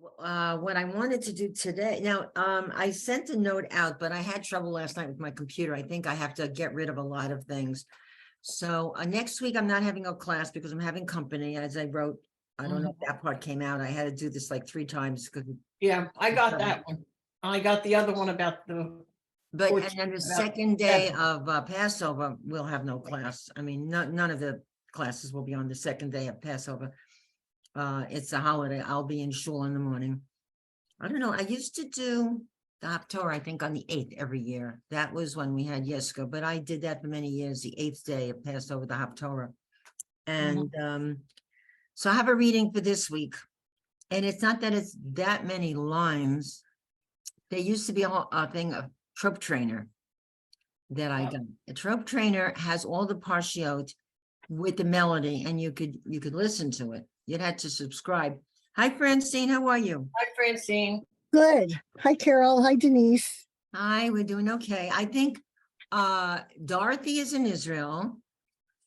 What I wanted to do today, now, I sent a note out, but I had trouble last night with my computer. I think I have to get rid of a lot of things. So, next week I'm not having a class because I'm having company, as I wrote. I don't know if that part came out. I had to do this like 3 times because, Yeah, I got that one. I got the other one about the, but, and 14 then the about second day 7. of Passover, we'll have no class. I mean, none of the classes will be on the second day of Passover. It's a holiday. I'll be in shul in the morning. I don't know. I used to do the Haftorah, I think, on the 8th every year. That was when we had Yeska, but I did that for many years, the 8th day of Passover, the Haftorah. And so I have a reading for this week. And it's not that it's that many lines. There used to be a thing of trope trainer that I got. A trope trainer has all the parshiot with the melody, and you could listen to it. You'd have to subscribe. Hi, Francine, how are you? Hi, Francine. Good. Hi, Carol. Hi, Denise. Hi, we're doing okay. I think Dorothy is in Israel,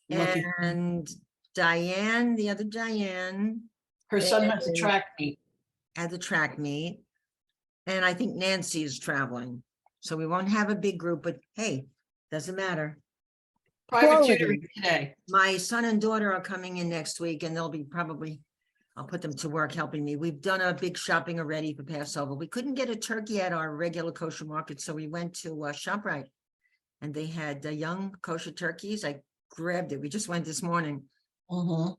Lucky. and Diane, the other Diane, Her son has a and- track meet. at the track meet, and I think Nancy is traveling. So we won't have a big group, but hey, doesn't matter. Private Quality. tutoring today. My son and daughter are coming in next week, and they'll be probably, I'll put them to work helping me. We've done a big shopping already for Passover. We couldn't get a turkey at our regular kosher market, so we went to ShopRite, and they had young kosher turkeys. I grabbed it. We just went this morning. Mhm.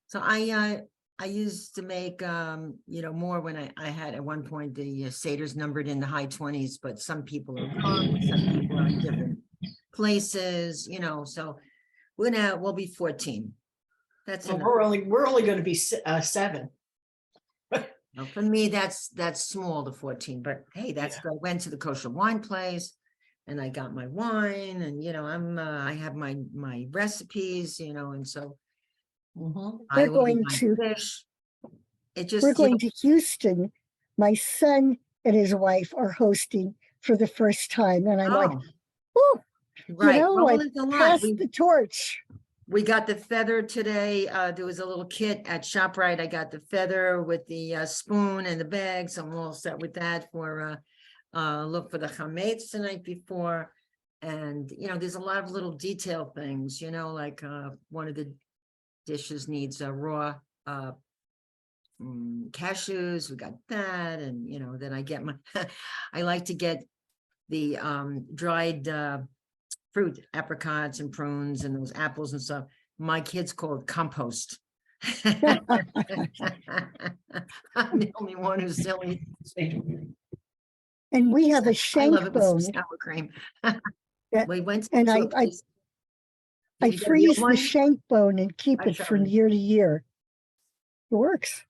So I used to make more when I had at one point the Seder's numbered in the high 20s, but some people are gone, some people are in different places, so we'll be 14. That's Well, enough. we're only going to be 7. Now, for me, that's small, the 14, but hey, that's good. I went to the kosher wine place and I got my wine, and I have my recipes, and so Mhm. I We're ordered going my to- fish. It just, We're going to Houston. My son and his wife are hosting for the first time. And I'm like, oh, "Whew, right. Well, I it's a lot. passed the torch." We got the feather today. There was a little kit at ShopRite. I got the feather with the spoon and the bag, so I'm all set with that for look for the chametz the night before. And there's a lot of little detail things, like one of the dishes needs raw cashews. We got that, and then I get my I like to get the dried fruit, apricots and prunes and those apples and stuff. My kids call it compost. I'm the only one who's silly. And we have a I shank love it with some bone. sour cream. Yeah, We went and to a I place- I Did you get a freeze real the one? shank bone and keep I'll it show from you. year to year. It works.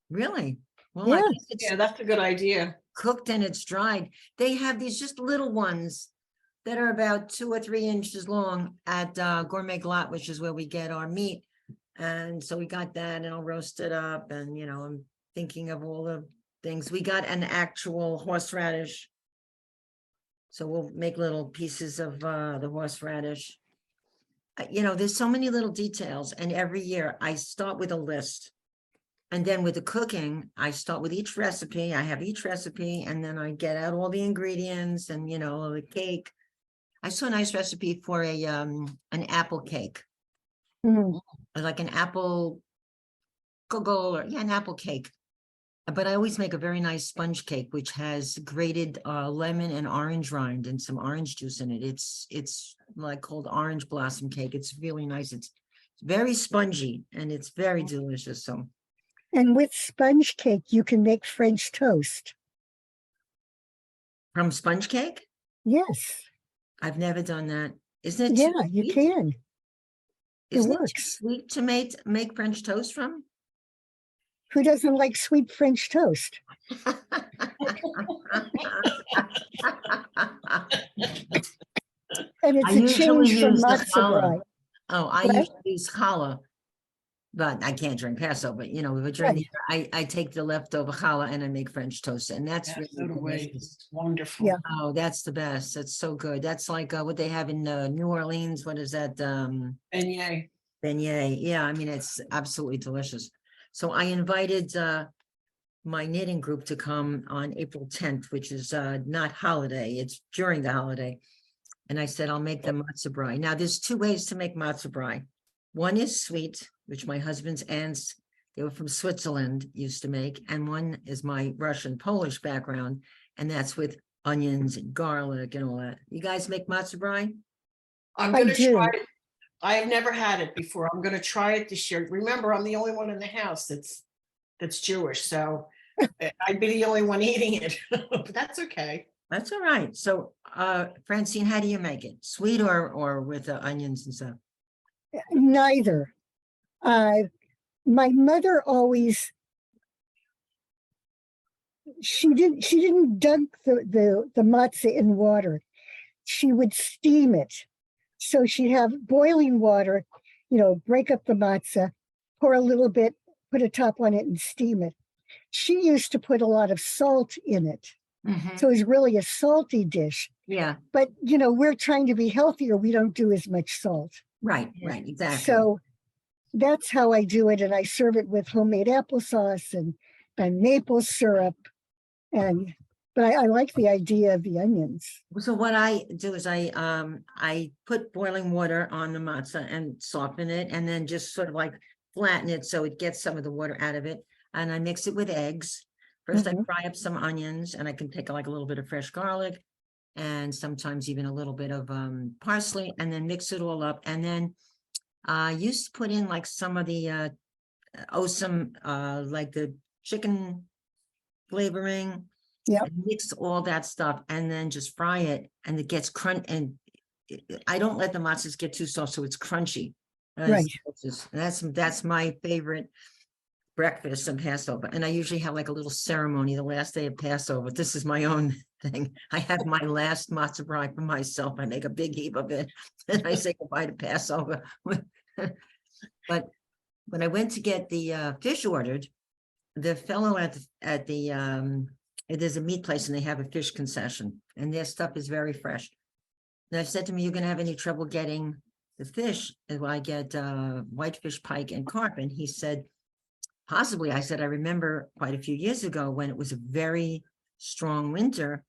Really? Well, I Yeah. guess it's Yeah, that's a good idea. cooked and it's dried. They have these just little ones that are about 2 or 3 inches long at Gourmet Glatt, which is where we get our meat. And so we got that, and I'll roast it up, and I'm thinking of all the things. We got an actual horseradish. So we'll make little pieces of the horseradish. There's so many little details, and every year I start with a list. And then with the cooking, I start with each recipe. I have each recipe, and then I get out all the ingredients and the cake. I saw a nice recipe for an apple cake, Mm. like an apple kugel, or an apple cake. But I always make a very nice sponge cake, which has grated lemon and orange rind and some orange juice in it. It's like called orange blossom cake. It's really nice. It's very spongy and it's very delicious. So, And with sponge cake, you can make French toast. from sponge cake, Yes. I've never done that. Isn't it too Yeah, you sweet? can. It Isn't it too works. sweet to make French toast from? Who doesn't like sweet French toast? And it's I a usually change from use the matzo challah. brei. Oh, I What? usually use challah, but I can't drink Passover. But during the year, I take the leftover challah and I make French toast, and that's Yeah, really so do we. delicious. It's wonderful. Yeah. Oh, that's the best. That's so good. That's like what they have in New Orleans. What is that? Beignet. Beignet. Yeah, I mean, it's absolutely delicious. So I invited my knitting group to come on April 10th, which is not holiday, it's during the holiday. And I said, I'll make them matzo brie. Now, there's two ways to make matzo brie. One is sweet, which my husband's aunts, they were from Switzerland, used to make. And one is my Russian Polish background, and that's with onions and garlic and all that. You guys make matzo brie? I'm I gonna do. try it. I have never had it before. I'm gonna try it this year. Remember, I'm the only one in the house that's Jewish, so I'd be the only one eating it, but that's okay. That's all right. So, Francine, how do you make it? Sweet or with onions and stuff? Neither. My mother always, she didn't dunk the matzah in water. She would steam it. So she'd have boiling water, break up the matzah, pour a little bit, put a top on it and steam it. She used to put a lot of salt in it. Mhm. So it's really a salty dish. Yeah, But, we're trying to be healthier. We don't do as much salt. right, exactly. So that's how I do it. And I serve it with homemade applesauce and maple syrup. But I like the idea of the onions. So what I do is I put boiling water on the matzah and soften it, and then just sort of like flatten it so it gets some of the water out of it. And I mix it with eggs. First, I Mhm. fry up some onions, and I can take like a little bit of fresh garlic and sometimes even a little bit of parsley, and then mix it all up. And then I used to put in like some of the some like the chicken flavoring. Yep. And mix all that stuff and then just fry it, and it gets and I don't let the matzahs get too soft, so it's crunchy. Right. That's my favorite breakfast on Passover. And I usually have like a little ceremony the last day of Passover. This is my own thing. I have my last matzah brie for myself. I make a big heap of it and I say goodbye to Passover. But when I went to get the fish ordered, the fellow at the there's a meat place and they have a fish concession and their stuff is very fresh. And I said to me, you're gonna have any trouble getting the fish? And I get whitefish, pike, and carp. And he said, possibly. I said, I remember quite a few years ago when it was a very strong winter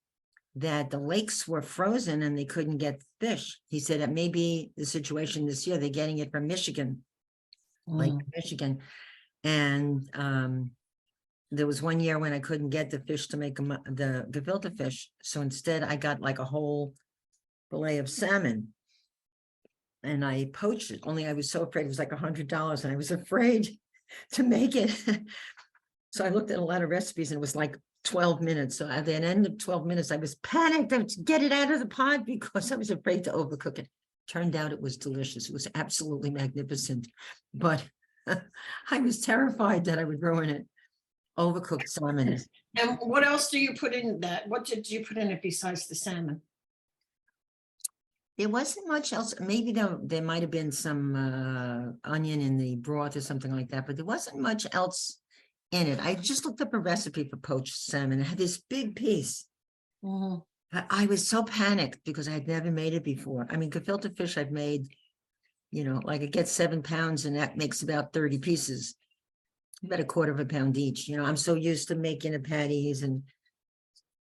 that the lakes were frozen and they couldn't get fish. He said that may be the situation this year. They're getting it from Michigan, Lake Michigan. And there was one year when I couldn't get the fish to make the gefilte fish. So instead I got like a whole fillet of salmon and I poached it. Only I was so afraid it was like $100 and I was afraid to make it. So I looked at a lot of recipes and it was like 12 minutes. So at the end of 12 minutes, I was panicked to get it out of the pot because I was afraid to overcook it. Turned out it was delicious. It was absolutely magnificent, but I was terrified that I would ruin it. Overcooked salmon. And what else do you put in that? What did you put in it besides the salmon? There wasn't much else. Maybe there might have been some onion in the broth or something like that, but there wasn't much else in it. I just looked up a recipe for poached salmon. It had this big piece. I was so panicked because I had never made it before. I mean, gefilte fish I've made, like it gets 7 pounds and that makes about 30 pieces. About a quarter of a pound each. I'm so used to making the patties and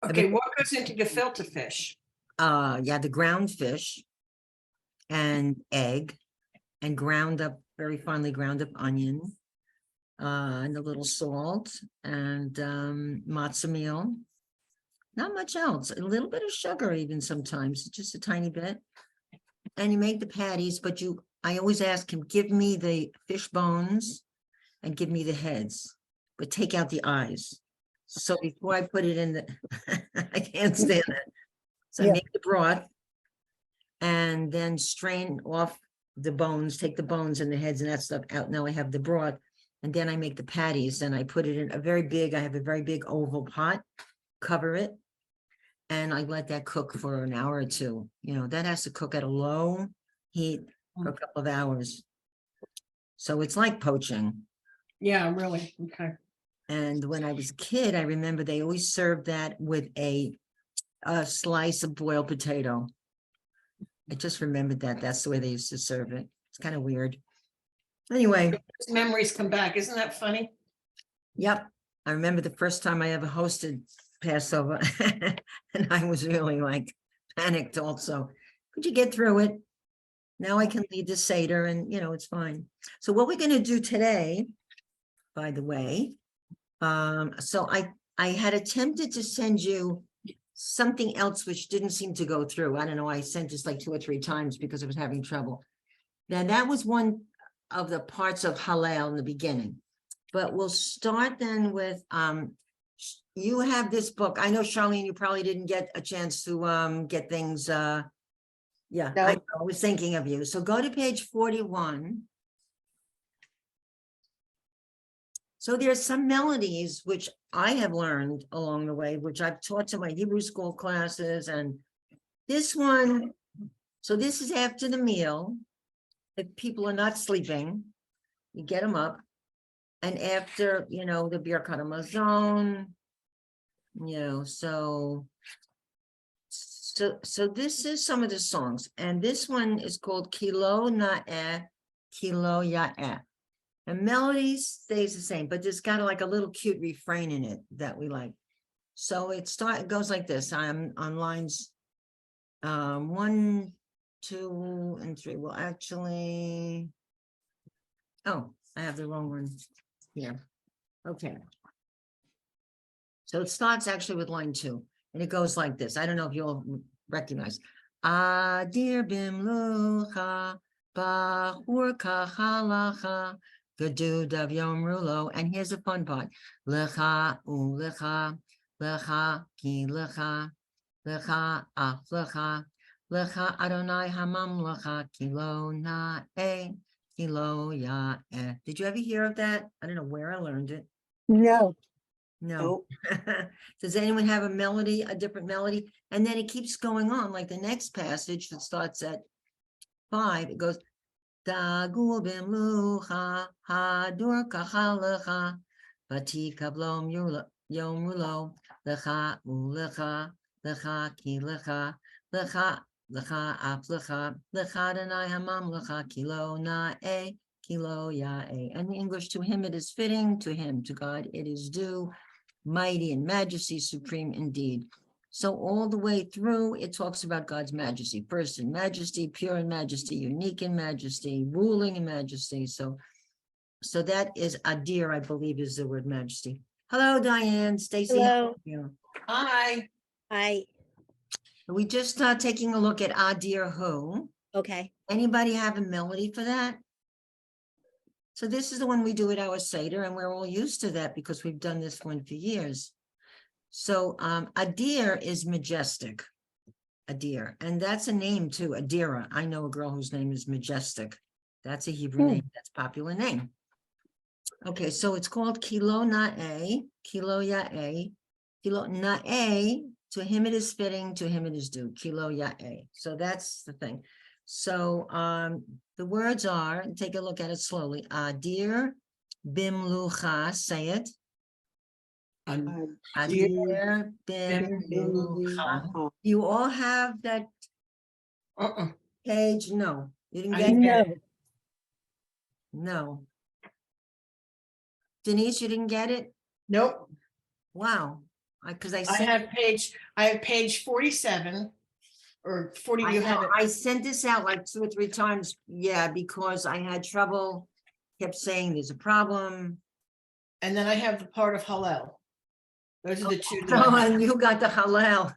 Okay, what goes into gefilte fish? yeah, the ground fish and egg and very finely ground up onion, and a little salt and matzo meal. Not much else. A little bit of sugar even sometimes, just a tiny bit. And you make the patties, but I always ask him, give me the fish bones and give me the heads, but take out the eyes. So before I put it in I can't stand it. So I make the broth and then strain off the bones, take the bones and the heads and that stuff out. Now I have the broth and then I make the patties and I put it in I have a very big oval pot, cover it. And I let that cook for an hour or two. That has to cook at a low heat for a couple of hours. So it's like poaching. Yeah, really. Okay. And when I was a kid, I remember they always served that with a slice of boiled potato. I just remembered that. That's the way they used to serve it. It's kind of weird. Anyway. Memories come back. Isn't that funny? Yep. I remember the first time I ever hosted Passover, and I was really like panicked also. Could you get through it? Now I can lead the Seder and, it's fine. So what we're gonna do today, by the way, so I had attempted to send you something else which didn't seem to go through. I don't know, I sent this like 2 or 3 times because I was having trouble. Now, that was one of the parts of Hallel in the beginning. But we'll start then with, you have this book. I know, Charlene, you probably didn't get a chance to get things, yeah, I No. was thinking of you. So go to page 41. So there's some melodies which I have learned along the way, which I've taught to my Hebrew school classes, and this one, so this is after the meal. If people are not sleeping, you get them up. And after, the Birkat Hamazon, so this is some of the songs, and this one is called Kilo Na'eh, Kilo Ya'eh. The melody stays the same, but there's got like a little cute refrain in it that we like. So it goes like this. I'm on lines 1, 2, and 3. Well, actually, oh, I have the wrong one here. Okay. So it starts actually with line 2, and it goes like this. I don't know if you'll recognize. Adir bimlucha, bachur kachalacha, gedudav yom rulo. And here's the fun part. Lecha ulecha, lecha ki lecha, lecha af lecha, lecha Adonai hamamlecha, kilo na'eh, kilo ya'eh. Did you ever hear of that? I don't know where I learned it. No, No. Does anyone have a melody, a different melody? And then it keeps going on, like the next passage that starts at 5, it goes, Dagul bimlucha, hadur kachalecha, vatikavlom yom rulo, lecha ulecha, lecha ki lecha, lecha af lecha, lecha Adonai hamamlecha, kilo na'eh, kilo ya'eh. And in English, to him it is fitting, to him, to God it is due, mighty in majesty, supreme indeed. So all the way through, it talks about God's majesty, first in majesty, pure in majesty, unique in majesty, ruling in majesty. So that is Adir, I believe, is the word majesty. Hello, Diane, Stacy. Hello. Hi. Hi. We just taking a look at Adir who. Okay. Anybody have a melody for that? So this is the one we do at our Seder, and we're all used to that because we've done this one for years. So Adir is majestic, Adir, and that's a name too, Adira. I know a girl whose name is Majestic. That's a Hebrew name, that's a popular name. Okay, so it's called Kilo Na'eh, Kilo Ya'eh, Kilo Na'eh, to him it is fitting, to him it is due, Kilo Ya'eh. So that's the thing. So the words are, take a look at it slowly. Adir bimlucha, say it. Adir bimlucha. You all have that page? No, you didn't I get didn't it? get no, No. Denise, you didn't get it? Nope. Wow. Because I I sent, have page 47 or 40. You have it. I sent this out like 2 or 3 times. Yeah, because I had trouble, kept saying there's a problem. And then I have the part of Hallel. Those are the two. that Oh, I have. and you got the Hallel.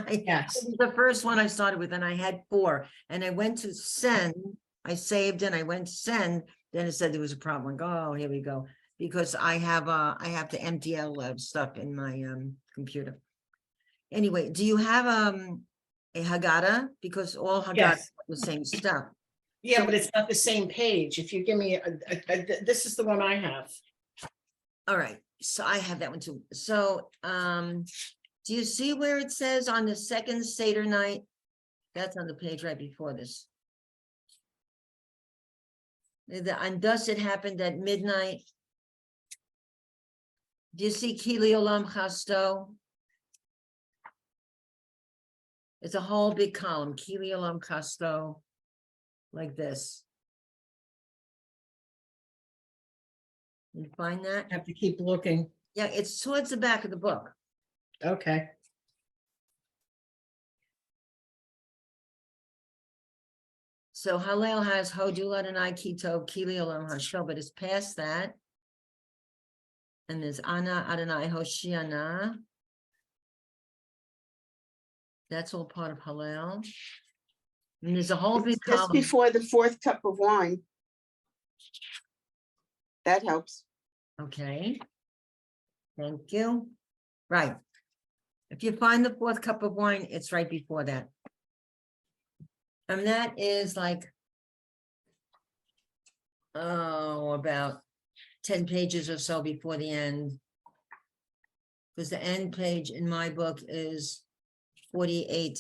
Yes. This is the first one I started with, and I had 4, and I went to send, I saved and I went to send, then it said there was a problem. Like, oh, here we go. Because I have to empty out a lot of stuff in my computer. Anyway, do you have a Haggadah? Because all Haggadah Yes. are the same stuff. Yeah, So- but it's not the same page. If you give me this is the one I have. All right, so I have that one too. So do you see where it says on the second Seder night? That's on the page right before this. And thus it happened at midnight. Do you see Kili Olam Chasto? It's a whole big column, Kili Olam Chasto, like this. You find that? I have to keep looking. Yeah, it's towards the back of the book. Okay. So Hallel has Hodul Adonai Kitov Kili Olam Hashel, but it's past that. And there's Ana Adonai Hoshiana. That's all part of Hallel. And there's a whole big It's just column. before the fourth cup of wine. That helps. Okay. Thank you. Right. If you find the fourth cup of wine, it's right before that. And that is like, oh, about 10 pages or so before the end. Because the end page in my book is 48.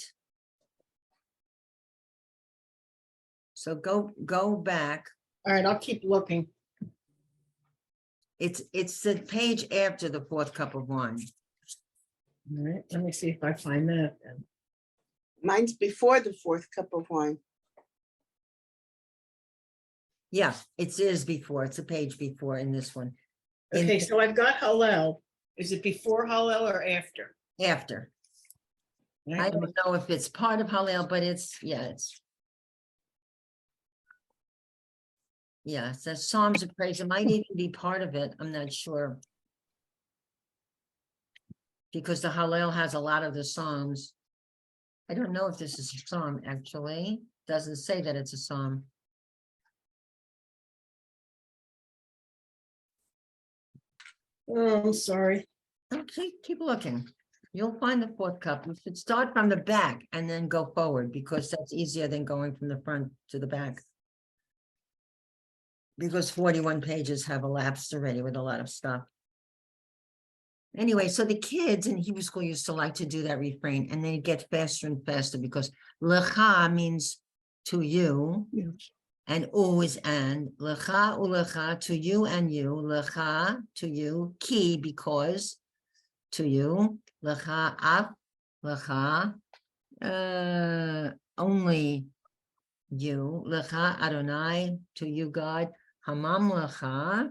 So go back. All right, I'll keep looking. It's the page after the fourth cup of wine. All right, let me see if I find that then. Mine's before the fourth cup of wine. Yeah, it is before. It's a page before in this one. Okay, so I've got Hallel. Is it before Hallel or after? After. Right, I let me- don't know if it's part of Hallel, but it's, yeah, it's. Yeah, it says Psalms of Praise. It might even be part of it. I'm not sure. Because the Hallel has a lot of the Psalms. I don't know if this is a psalm, actually. Doesn't say that it's a psalm. Oh, I'm sorry. Okay, keep looking. You'll find the fourth cup. You should start from the back and then go forward because that's easier than going from the front to the back. Because 41 pages have elapsed already with a lot of stuff. Anyway, so the kids in Hebrew school used to like to do that refrain and they get faster and faster because lecha means to you. Yeah. And u is and lecha ulecha to you and you, lecha to you, ki because to you, lecha af, lecha only you, lecha Adonai to you God, hamam lecha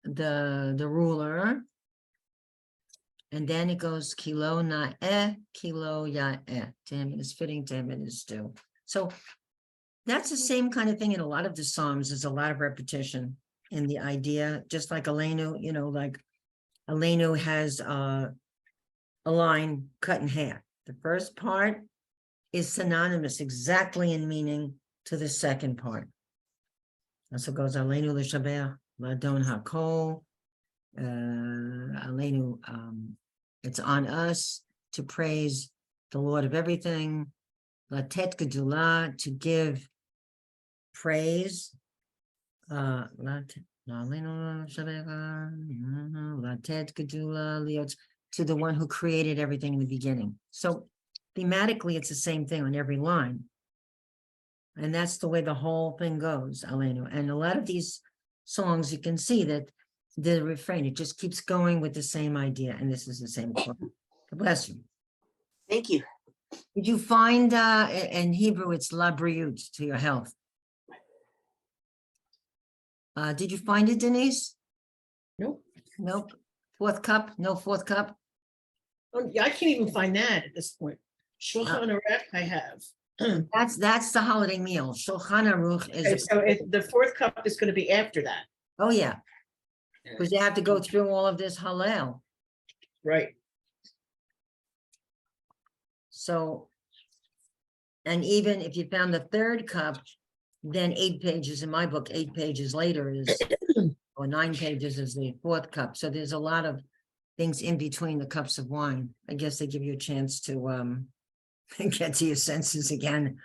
the ruler, and then it goes kilo na'eh, kilo ya'eh. To him it is fitting, to him it is due. So that's the same kind of thing in a lot of the Psalms. There's a lot of repetition in the idea, just like Aleinu, like Aleinu has a line cut in half. The first part is synonymous exactly in meaning to the second part. And so it goes Aleinu l'shabeach, l'adon hakol, Aleinu, it's on us to praise the Lord of everything, latet gedulah, to give praise, latet gedulah to the one who created everything in the beginning. So thematically, it's the same thing on every line. And that's the way the whole thing goes, Aleinu. And a lot of these songs, you can see that the refrain, it just keeps going with the same idea. And this is the same quote. God bless you. Thank you. Did you find, in Hebrew, it's la briut, to your health. Did you find it, Denise? Nope. Nope. Fourth cup? No fourth cup? Oh, yeah, I can't even find that at this point. Shulchan Aruch I have. That's the holiday meal. Shulchan Aruch Okay, is, so the fourth cup is going to be after that. oh yeah. Because you have to go through all of this Hallel. Right. So, and even if you found the third cup, then 8 pages in my book, 8 pages later is, or 9 pages is the fourth cup. So there's a lot of things in between the cups of wine. I guess they give you a chance to get to your senses again.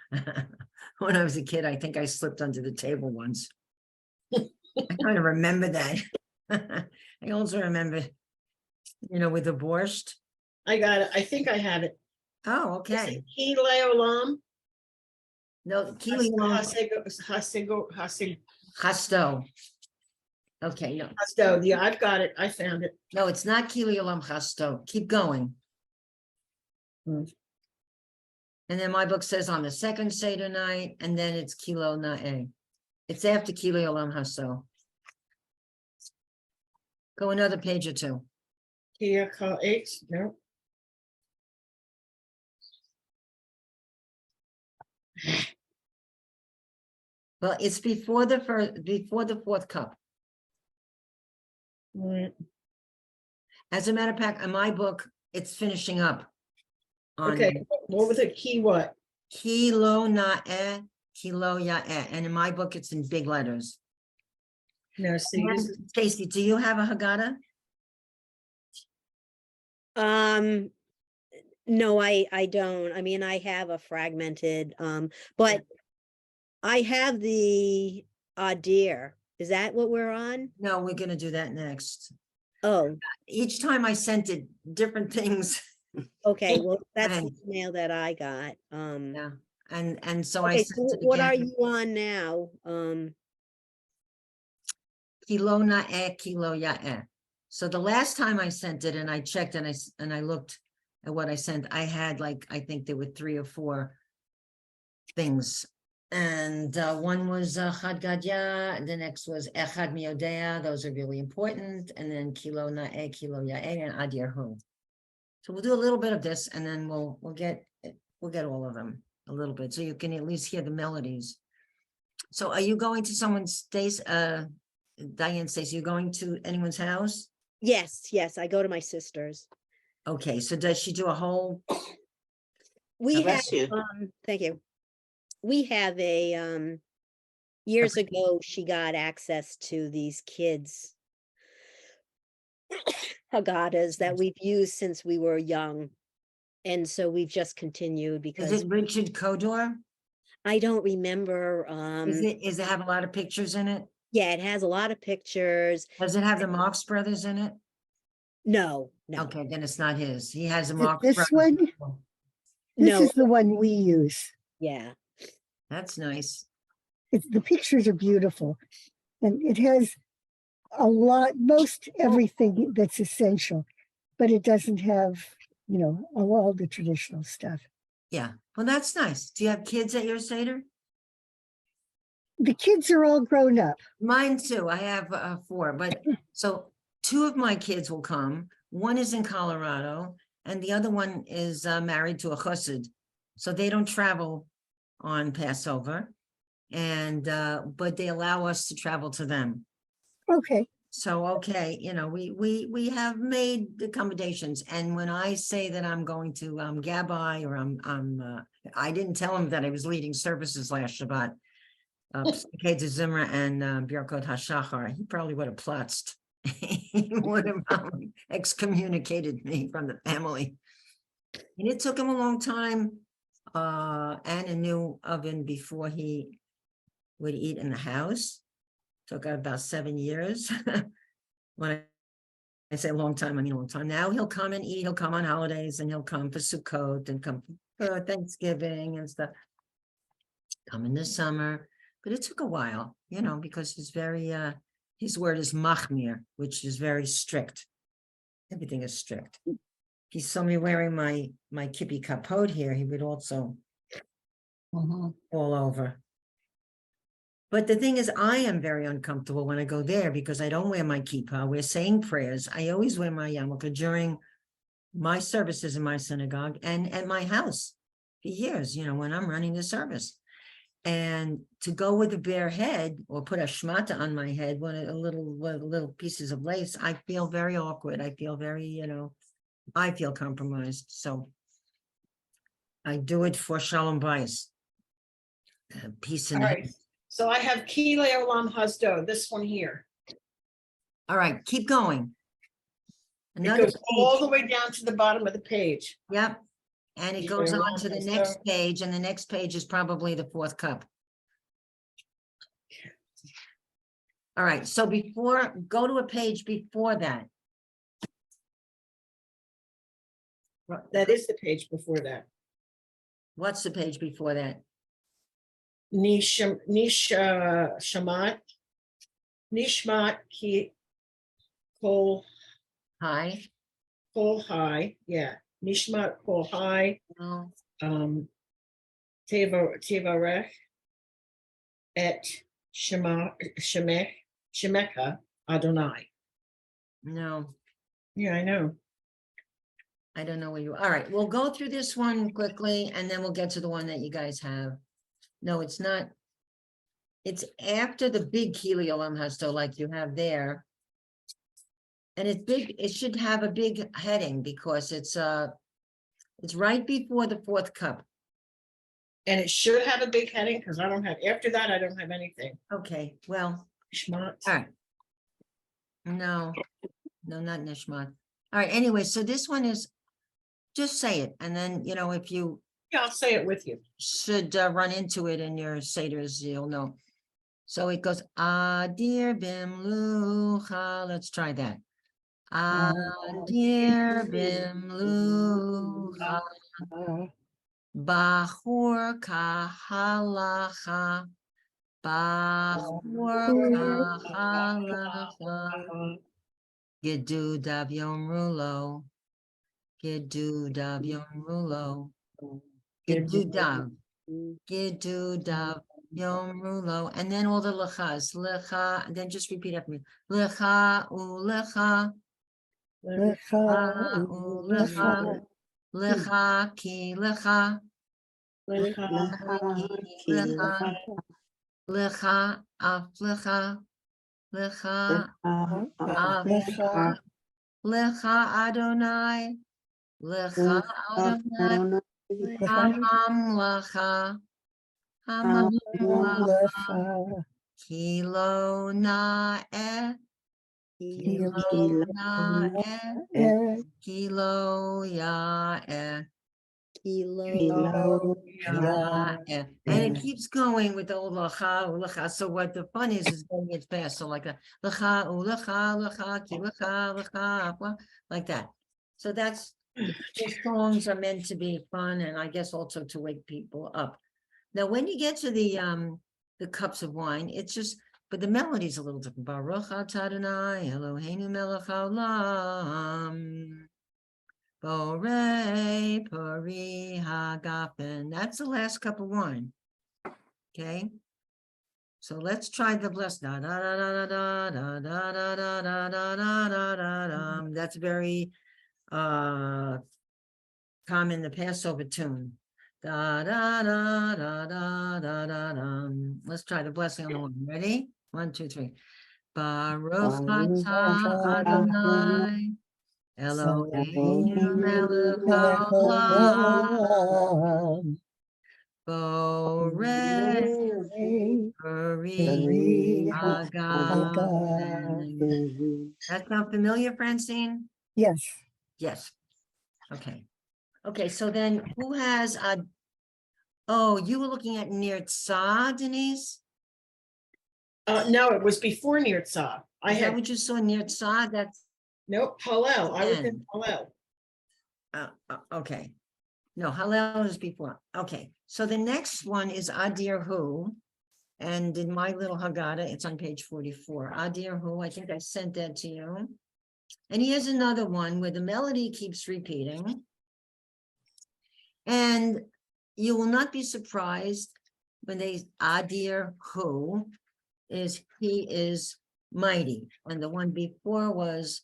When I was a kid, I think I slipped under the table once. I kind of remember that. I also remember, with the borscht. I got it. I think I have it. Oh, okay. Ki leolam. No, Kili Hasego. Chasto. Okay, no, Yeah, I've got it. I found it. no, it's not Kili Olam Chasto. Keep going. Hmm. And then my book says on the second Seder night, and then it's Kilo Na'eh. It's after Kili Olam Chasto. Go another page or two. Kia call eight, no. Well, it's before the fourth cup. Mm, As a matter of fact, in my book, it's finishing up. On Okay, what was it? Key what? Kilo na kilo ya and in my book, it's in big letters. No, see, this is, Casey, do you have a Haggadah? No, I don't. I mean, I have a fragmented, but I have the deer. Is that what we're on? No, we're gonna do that next. Oh, Each time I sent it, different things. okay. Well, that's the ahead. email that I got. Yeah, and so I Okay, so sent it what are again. you on now? Kilo na kilo ya. So the last time I sent it and I checked and I looked at what I sent, I had like, I think there were 3 or 4 things. And one was Chad Gadya, and the next was Echad Miodea. Those are really important. And then Kilo na kilo ya and Adir Hu. So we'll do a little bit of this and then we'll get all of them a little bit so you can at least hear the melodies. So are you going to someone's Stace? Diane Stace, you going to anyone's house? Yes, I go to my sister's. Okay, so does she do a whole? We have, Bless you. thank you. We have a, years ago, she got access to these kids' Haggadahs that we've used since we were young. And so we've just continued Is because it Richard Kodor? I don't remember, Is it have a lot of pictures in it? yeah, it has a lot of pictures. Does it have the Marx Brothers in it? No. Okay, then it's not his. He has a Is it Marx this Brothers. one? This No, is the one we use. yeah. That's nice. The pictures are beautiful. And it has most everything that's essential, but it doesn't have, all the traditional stuff. Yeah, well, that's nice. Do you have kids at your Seder? The kids are all grown up. Mine too. I have 4, but so 2 of my kids will come. One is in Colorado and the other one is married to a chassid. So they don't travel on Passover and but they allow us to travel to them. Okay. So, okay, we have made accommodations. And when I say that I'm going to Gabbai or I didn't tell him that I was leading services last Shabbat. Pesukei Zimra and Birkot HaShachar, he probably would have plutzed. He would have excommunicated me from the family. And it took him a long time and a new oven before he would eat in the house. Took about 7 years. When I say a long time, I mean a long time. Now he'll come and eat. He'll come on holidays and he'll come for Sukkot and come for Thanksgiving and stuff. Come in the summer. But it took a while, because he's very, his word is machmir, which is very strict. Everything is strict. If he saw me wearing my kippy kapot here, he would also fall over. But the thing is, I am very uncomfortable when I go there because I don't wear my kippah. We're saying prayers. I always wear my yarmulke during my services in my synagogue and at my house for years, when I'm running the service. And to go with a bare head or put a shmata on my head, little pieces of lace, I feel very awkward. I feel very, I feel compromised. So I do it for Shalom Bayis. Peace all and right. So I have Ki Le'olam Hasdo, this one here. All right, keep going. It Another goes all page. the way down to the bottom of the page. Yep. And it Ki goes on Le'olam to the Hasdo. next page, and the next page is probably the 4th cup. All right, so go to a page before that. That is the page before that. What's the page before that? Shamat. Nishmat Ki Kol Hi. High. Yeah. Nishmat Kol High. No. Tevarech et Shemecha Adonai. No, Yeah, I know. I don't know where you, all right, we'll go through this one quickly and then we'll get to the one that you guys have. No, it's not. It's after the big Keely Olam Hasto like you have there. And it's big, it should have a big heading because it's right before the fourth cup. And it should have a big heading because I don't have, after that, I don't have anything. Okay, well, Schmutz. all right. No, no, not Nishmat. All right, anyway, so this one is, just say it, and then, you know, if you Yeah, I'll say it with you. should run into it in your seders, you'll know. So it goes, Adir bimlucha, let's try that. Adir bimlucha, Bachur kahalacha, Bachur kahalacha, Gedudav yomrulo, Gedudav yomrulo, Gedudav, Gedudav yomrulo, and then all the lechas, lecha, and then just repeat after me, lecha ulecha, lecha ulecha, lecha ki lecha, lecha, lecha af lecha, lecha af lecha Adonai, lecha Adonai, hamlacha, hamlacha, kilo na'eh, kilo na'eh, kilo ya'eh, Kilo. ya'eh. And it keeps going with the old lecha, ulecha. So what the fun is going it fast. So like a lecha, ulecha, lecha, ki lecha, lecha, like that. So that's, the songs are meant to be fun and I guess also to wake people up. Now, when you get to the cups of wine, it's just, but the melody's a little different. Baruch atah Adonai Eloheinu melech haolam, borei pari hagafen. That's the last cup of wine. Okay. So let's try the blessed. Da da da da da da da da da da da da da da. That's very common, the Passover tune. Da da da da da da da da. Let's try the blessing on the one. Ready? 1, 2, 3. Baruch atah Adonai Eloheinu melech haolam, borei pari hagafen. That sound familiar, Francine? Yes, Yes. Okay. Okay, so then who has oh, you were looking at Nirtzah, Denise? No, it was before Nirtzah. I Is that had, what you saw, Nirtzah? That's, nope, Hallel. I was in Again. Hallel. okay. No, Hallel is before. Okay, so the next one is Adir Hu. And in my little Haggadah, it's on page 44. Adir Hu, I think I sent that to you. And here's another one where the melody keeps repeating. And you will not be surprised when they Adir Hu is he is mighty. And the one before was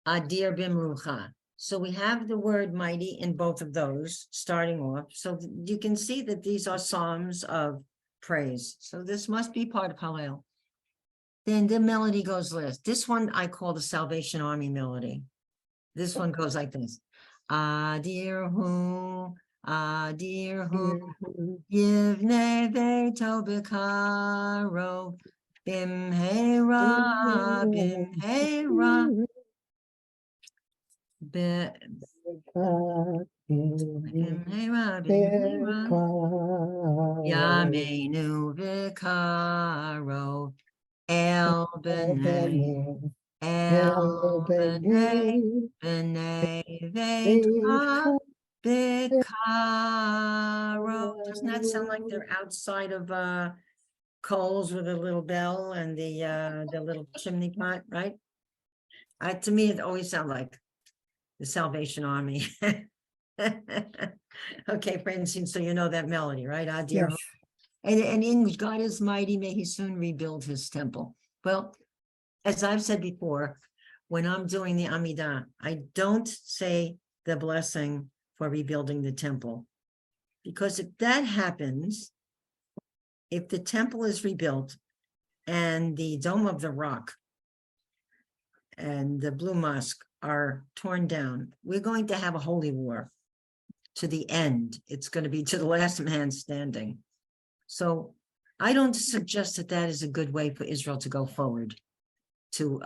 Adir Bimrucha. So we have the word mighty in both of those starting off. So you can see that these are psalms of praise. So this must be part of Hallel. Then the melody goes last. This one I call the Salvation Army melody. This one goes like this. Adir Hu, Adir Hu, Yivnei Beito B'karo, Bimheira, Bimheira, Bimheira, Bimheira, Yameinu V'karo, El B'nai, El B'nai, B'nai Ve'ta B'karo. Doesn't that sound like they're outside of Coles with a little bell and the little chimney pot, right? To me, it always sounds like the Salvation Army. Okay, Francine, so you know that melody, right? Adir. yes. And in God is mighty, may he soon rebuild his temple. Well, as I've said before, when I'm doing the Amidah, I don't say the blessing for rebuilding the temple. Because if that happens, if the temple is rebuilt and the Dome of the Rock and the Blue Mosque are torn down, we're going to have a holy war to the end. It's going to be to the last man standing. So I don't suggest that that is a good way for Israel to go forward, to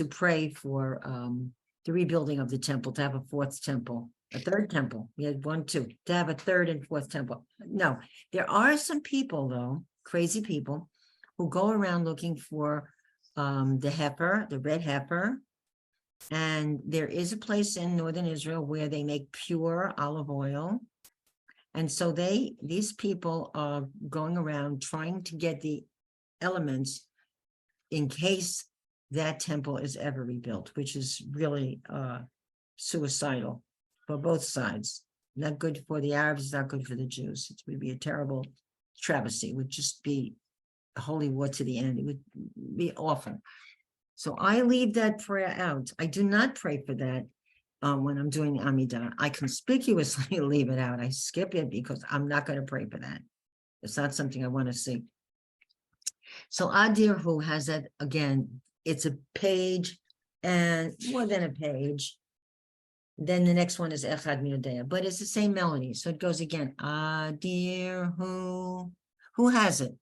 pray for the rebuilding of the temple, to have a fourth temple, a third temple. We had 1, 2, to have a third and fourth temple. No, there are some people though, crazy people, who go around looking for the heifer, the red heifer. And there is a place in northern Israel where they make pure olive oil. And so these people are going around trying to get the elements in case that temple is ever rebuilt, which is really suicidal for both sides. Not good for the Arabs, not good for the Jews. It would be a terrible travesty. It would just be a holy war to the end. It would be awful. So I leave that prayer out. I do not pray for that when I'm doing Amidah. I conspicuously leave it out. I skip it because I'm not going to pray for that. It's not something I want to see. So Adir, who has that, again, it's a page and more than a page. Then the next one is Echad Miodea, but it's the same melody. So it goes again. Adir, who has it?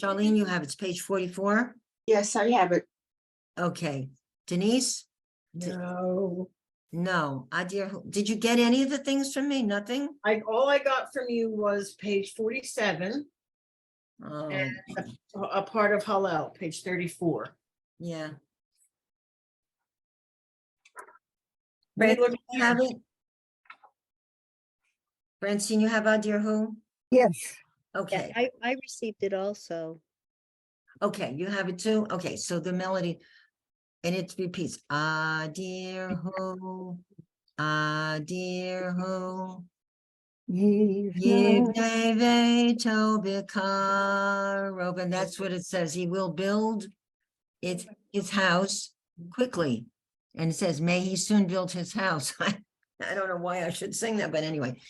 Charlene, you have it. It's page 44. Yes, I have it. Okay. Denise? No. No. Adir, did you get any of the things from me? Nothing? All I got from you was page 47 Oh, and a part of Hallel, page 34. yeah. Let me Francine, look you have it? Francine, you have Adir who? Yes, Yeah, Okay. I received it also. Okay, you have it too? Okay, so the melody, and it repeats, Adir who, Adir who, Yivnei ve'to b'karov, and that's what it says. He will build his house quickly. And it says, may he soon build his house. I don't know why I should sing that, but anyway.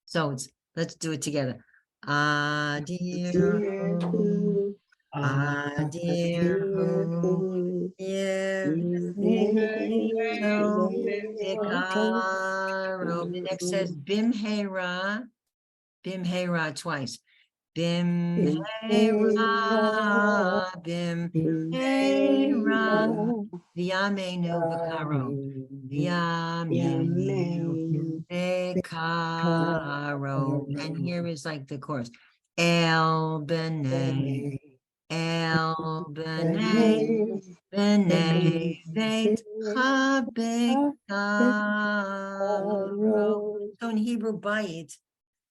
So let's do it together. Adir hu, Adir hu, Yivnei b'karov. The next says, Bimhera twice. Bimhera, Bimhera, V'yameinu b'karov, V'yameinu b'karov. And here is like the chorus. El b'nei, El b'nei, b'nei veitcha b'karov. So in Hebrew, bayit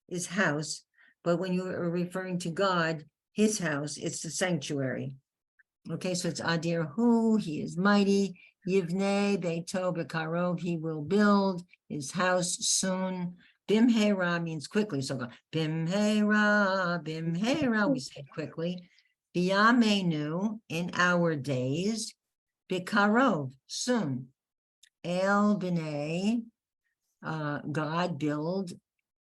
is house, but when you are referring to God, his house, it's the sanctuary. Okay, so it's Adir Hu, he is mighty. Yivnei beito b'karov, he will build his house soon. Bimhera means quickly, so go Bimhera, we say it quickly. B'yameinu, in our days. B'karov, soon. El b'nei, God build.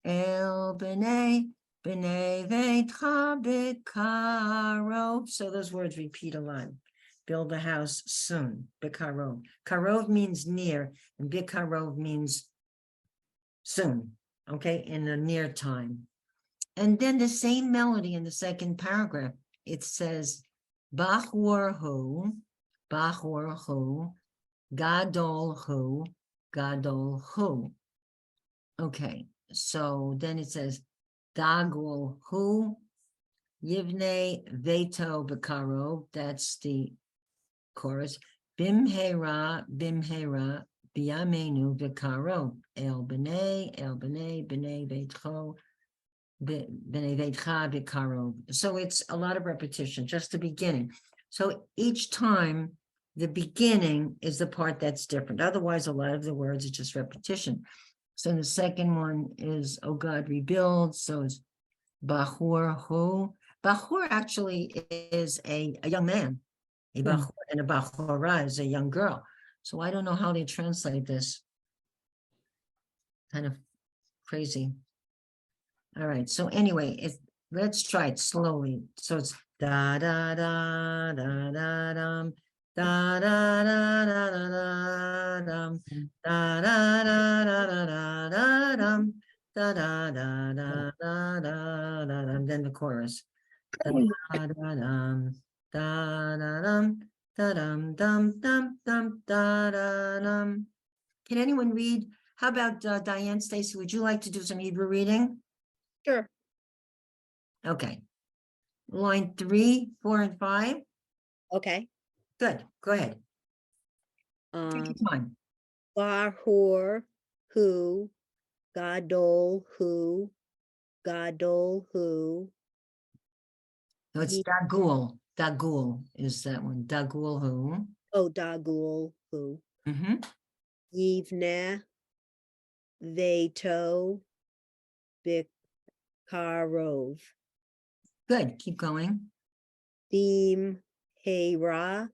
El b'nei veitcha b'karov. So those words repeat a lot. Build a house soon. B'karov. Karov means near, and b'karov means soon. Okay, in the near time. And then the same melody in the second paragraph. It says, Bachor hu, gadol hu. Okay. So then it says, Dagul hu, Yivnei veto b'karov, that's the chorus. Bimhera, b'yameinu b'karov. El b'nei, b'nei veitcho, b'nei veitcha b'karov. So it's a lot of repetition, just the beginning. So each time, the beginning is the part that's different. Otherwise, a lot of the words are just repetition. So the second one is, oh God, rebuild. So it's Bachor hu. Bachor actually is a young man. A bachor and a bachora is a young girl. So I don't know how they translate this. Kind of crazy. All right, so anyway, let's try it slowly. So it's da da da da da dum, da da da da da da dum, da da da da da da da dum, da da da da da da da dum. Then the chorus. Da da da dum, da da dum, da dum dum dum dum da da dum. Can anyone read? How about Diane Stacy? Would you like to do some Hebrew reading? Sure. Okay. Line 3, 4, and 5. Okay. Good. Go ahead. Take Um, your time. Bahor, who, Gadol, who, No, it's Ye- Dagul. Dagul is that one. Dagul who? oh, Dagul, who, Mm-hmm. Yivneh, Veto, Bikarov, Good. Keep going. Beam, Hera,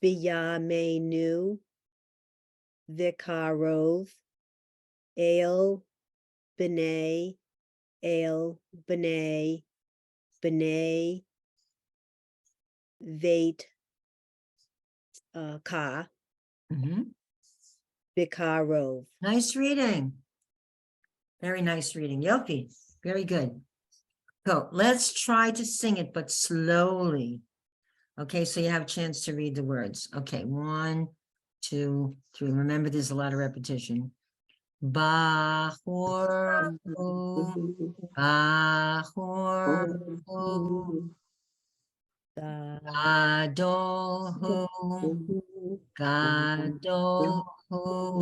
Biyamenu, Vikarov, El, B'nai, B'nai, Veit, Ka, Mm-hmm. Bikarov. Nice reading. Very nice reading. Yopi. Very good. So let's try to sing it, but slowly. Okay, so you have a chance to read the words. Okay, 1, 2, 3. Remember, there's a lot of repetition. Bachor, bachor, gadol, gadol.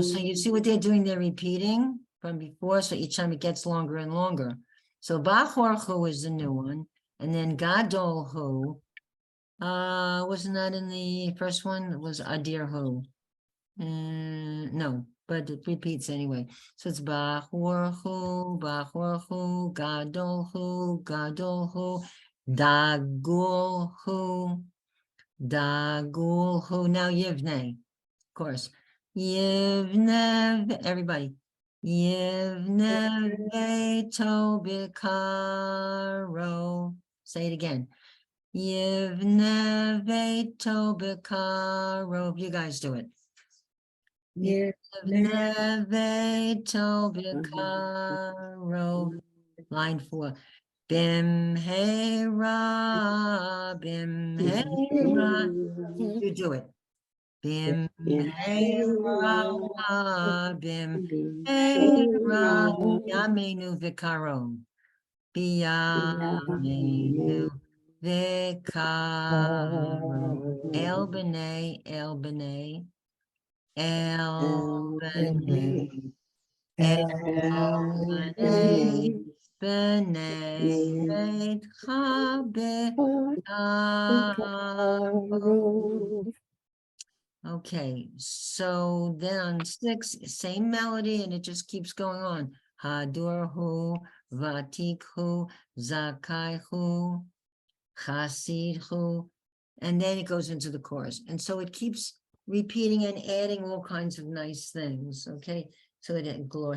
So you see what they're doing? They're repeating from before, so each time it gets longer and longer. So bachor hu is the new one, and then gadol hu. Wasn't that in the first one? It was adir hu. No, but it repeats anyway. So it's Bachor hu, Gadol hu, Dagul hu, Dagul hu. Now Yivne, of course. Yivne, everybody. Yivne veto bikaro. Say it again. Yivne veto bikaro. You guys do it. Neveto bikaro. Line 4. Bim hey ra, bim hey ra. You do it. Bim hey ra, bim hey ra. Yamenu vikaro. Biyamenu vikaro. El bene, el bene. El bene, el bene, bene, beit chabe, okay, so then on 6, same melody, and it just keeps going on. Hadur hu, vatik hu, zakai hu, chasid hu, and then it goes into the chorus. And so it keeps repeating and adding all kinds of nice things, okay? So that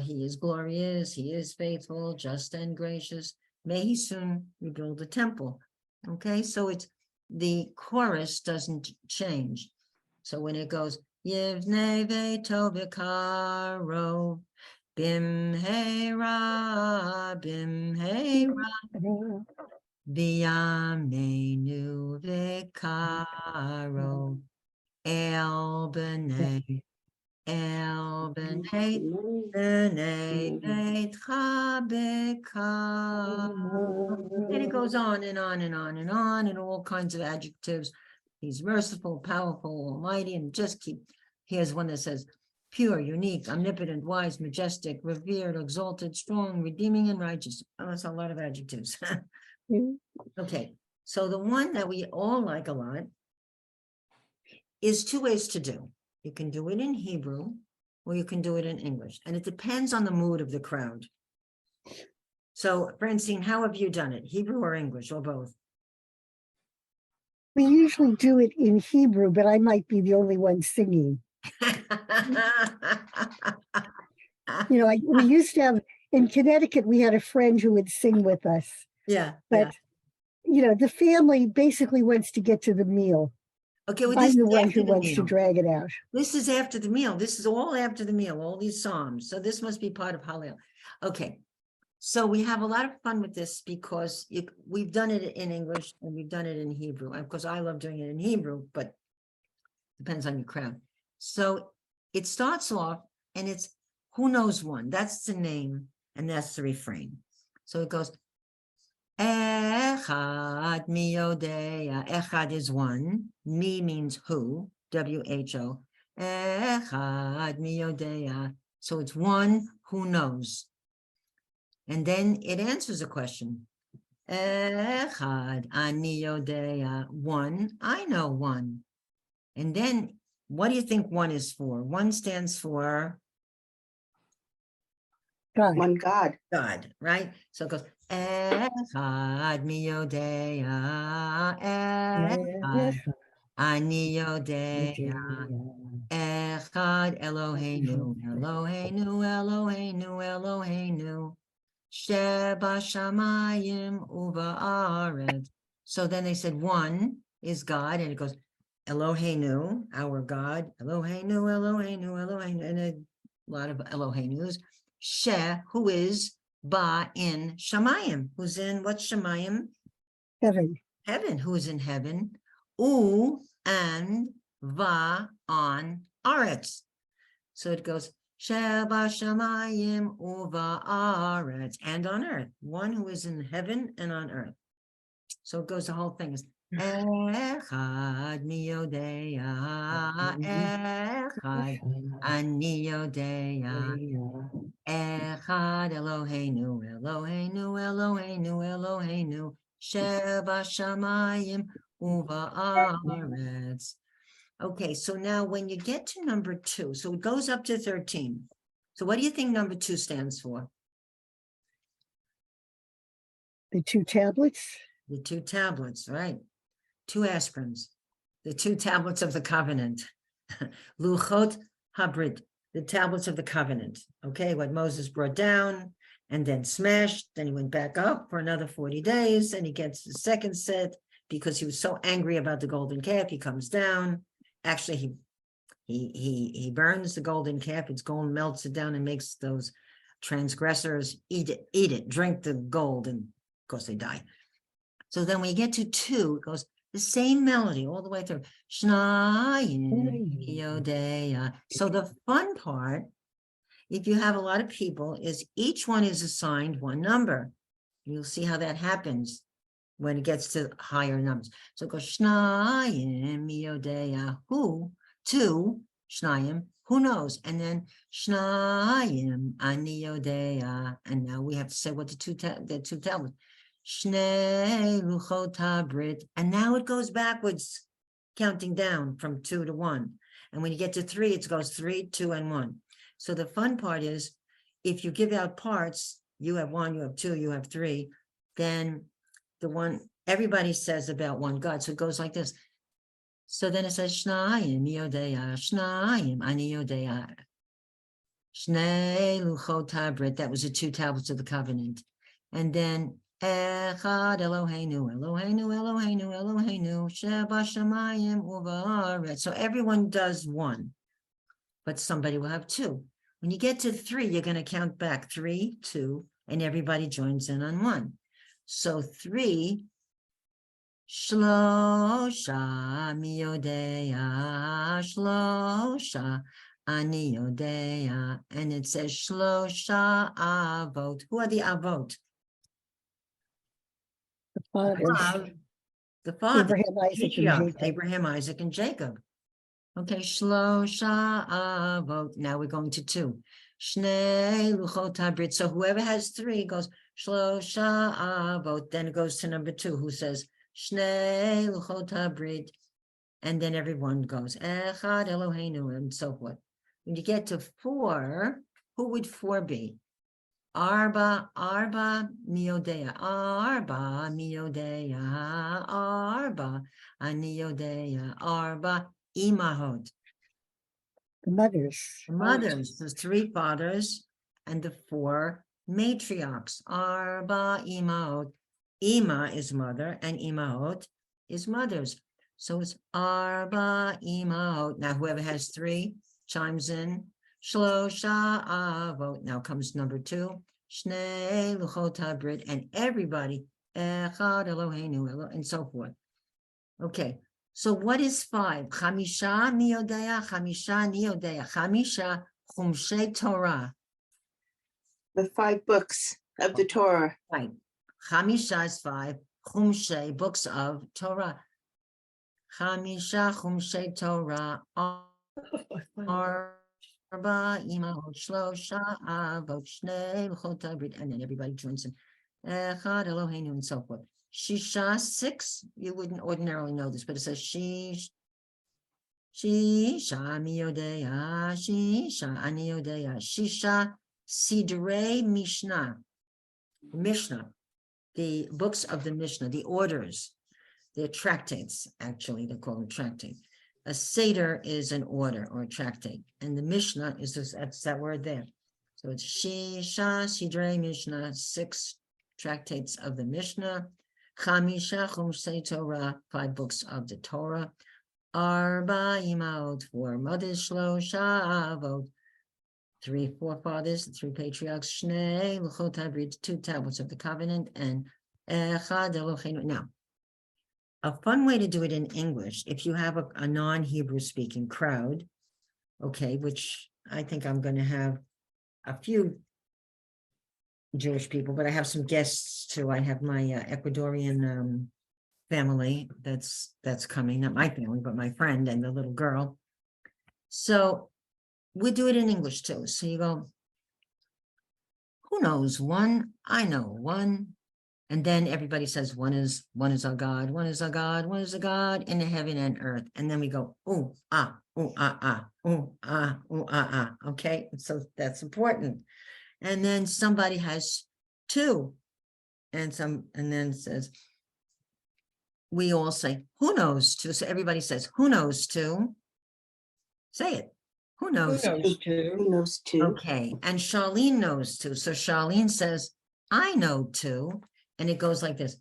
he is glorious, he is faithful, just and gracious. May he soon rebuild the temple, okay? So it's the chorus doesn't change. So when it goes, Yivne veto vikaro, bim hey ra, Biyamenu vikaro, el b'nai, b'nai beitcha bikaro. And it goes on and on and on and on, and all kinds of adjectives. He's merciful, powerful, almighty, and just keep. Here's one that says, pure, unique, omnipotent, wise, majestic, revered, exalted, strong, redeeming, and righteous. Oh, that's a lot of adjectives. Okay, so the one that we all like a lot is 2 ways to do. You can do it in Hebrew or you can do it in English, and it depends on the mood of the crowd. So, Francine, how have you done it? Hebrew or English or both? We usually do it in Hebrew, but I might be the only one singing. You know, we used to have, in Connecticut, we had a friend who would sing with us. Yeah, But, you know, the family basically wants to get to the meal. Okay, well, this I'm the is one after who the wants to meal. drag it out. This is after the meal. This is all after the meal, all these psalms. So this must be part of Hallel. Okay. So we have a lot of fun with this because we've done it in English and we've done it in Hebrew. Of course, I love doing it in Hebrew, but depends on your crowd. So it starts off and it's who knows one. That's the name and that's the refrain. So it goes, Echad mi yodea. Echad is one. Mi means who, W-H-O. Echad mi yodea. So it's one who knows. And then it answers a question. Echad ani yodea. One, I know one. And then what do you think one is for? One stands for God. One God. God, right? So it goes, Echad mi yodea. Echad ani yodea. Echad Eloheinu, Eloheinu, Eloheinu, Eloheinu. Sheba Shamayim Uba'aretz. So then they said one is God, and it goes Eloheinu, our God, Eloheinu, Eloheinu, Eloheinu, and a lot of Eloheinus. She, who is Ba in Shamayim, who's in what's Shamayim? Heaven. Heaven, who is in heaven. U and Va on Aretz. So it goes Sheba Shamayim Uva Aretz, and on earth, one who is in heaven and on earth. So it goes, the whole thing is Echad mi yodea, Echad ani yodea, Echad Eloheinu, Eloheinu, Eloheinu, Eloheinu, Sheba Shamayim Uva Aretz. Okay, so now when you get to number 2, so it goes up to 13. So what do you think number 2 stands for? The 2 tablets. The 2 tablets, right? 2 aspirins, the 2 tablets of the covenant. Luchot Habrit, the tablets of the covenant. Okay, what Moses brought down and then smashed. Then he went back up for another 40 days and he gets the second set because he was so angry about the golden calf. He comes down. Actually, he burns the golden calf. It's gold, melts it down and makes those transgressors eat it, drink the gold, and of course they die. So then when you get to 2, it goes the same melody all the way through. Shnayim yodea. So the fun part, if you have a lot of people, is each one is assigned one number. You'll see how that happens when it gets to higher numbers. So it goes Shnayim yodea. Who? 2, Shnayim. Who knows? And then Shnayim ani yodea. And now we have to say what the two tablets. Shnei luchot habrit, and now it goes backwards, counting down from 2 to 1. And when you get to 3, it goes 3, 2, and 1. So the fun part is, if you give out parts, you have 1, you have 2, you have 3, then the one everybody says about one God. So it goes like this. So then it says Shnayim yodea, Shnayim ani yodea, Shnei luchot habrit. That was the 2 tablets of the covenant, and then Echad Eloheinu, Eloheinu, Eloheinu, Eloheinu, Sheba Shamayim Uva. So everyone does 1, but somebody will have 2. When you get to 3, you're going to count back 3, 2, and everybody joins in on 1. So 3, Shlosha miyodea, Shlosha ani yodea, and it says Shlosha avot. Who are the avot? The fathers. The father, Abraham, Isaac, and Jacob. Abraham, Isaac, and Jacob. Okay, Shlosha avot. Now we're going to 2. Shnei luchot habrit. So whoever has 3 goes Shlosha avot. Then it goes to number 2, who says Shnei luchot habrit, and then everyone goes Echad Eloheinu, and so forth. When you get to 4, who would 4 be? Arba miodea, arba miodea, arba aniodea, arba imahot. The mothers. The mothers, the three fathers and the four matriarchs. Arba imahot. Ima is mother and imahot is mothers. So it's arba imahot. Now whoever has three chimes in. Shlosha avot. Now comes number two. Shnei luchot habrit, and everybody echad Eloheinu, and so forth. Okay. So what is five? Chamisha niodea, chamisha niodea, chamisha chumshei Torah. The 5 books of the Torah. Right. Chamisha is 5. Chumshei, books of Torah. Chamisha chumshei Torah. Arba imahot shlosha avot shnei luchot habrit, and then everybody joins in. Echad Eloheinu, and so forth. Shisha 6. You wouldn't ordinarily know this, but it says Shisha miodea, Shisha aniodea, Shisha Sidrei Mishnah. Mishnah, the books of the Mishnah, the orders, the tractates, actually, they call them tractate. A Seder is an order or a tractate, and the Mishnah is this, that's that word there. So it's Shisha Sidrei Mishnah, 6 tractates of the Mishnah. Chamisha Chumshei Torah, 5 books of the Torah. Arba imahot, 4 mothers. Shlosha avot, 3 forefathers, 3 patriarchs. Shnei luchot habrit, 2 tablets of the covenant, and echad Eloheinu. Now, a fun way to do it in English, if you have a non-Hebrew speaking crowd, okay, which I think I'm going to have a few Jewish people, but I have some guests too. I have my Ecuadorian family that's coming, not my family, but my friend and the little girl. So we do it in English too. So you go, who knows one? I know one. And then everybody says one is our God, one is our God, one is a God in the heaven and earth. And then we go, ooh, ah, ooh, ah, ah, ooh, ah, ooh, ah, ah. Okay, so that's important. And then somebody has 2, and then says, we all say, who knows 2? So everybody says, who knows 2? Say it. Who Who knows? knows too? Who knows 2? Okay. And Charlene knows 2. So Charlene says, I know 2. And it goes like this.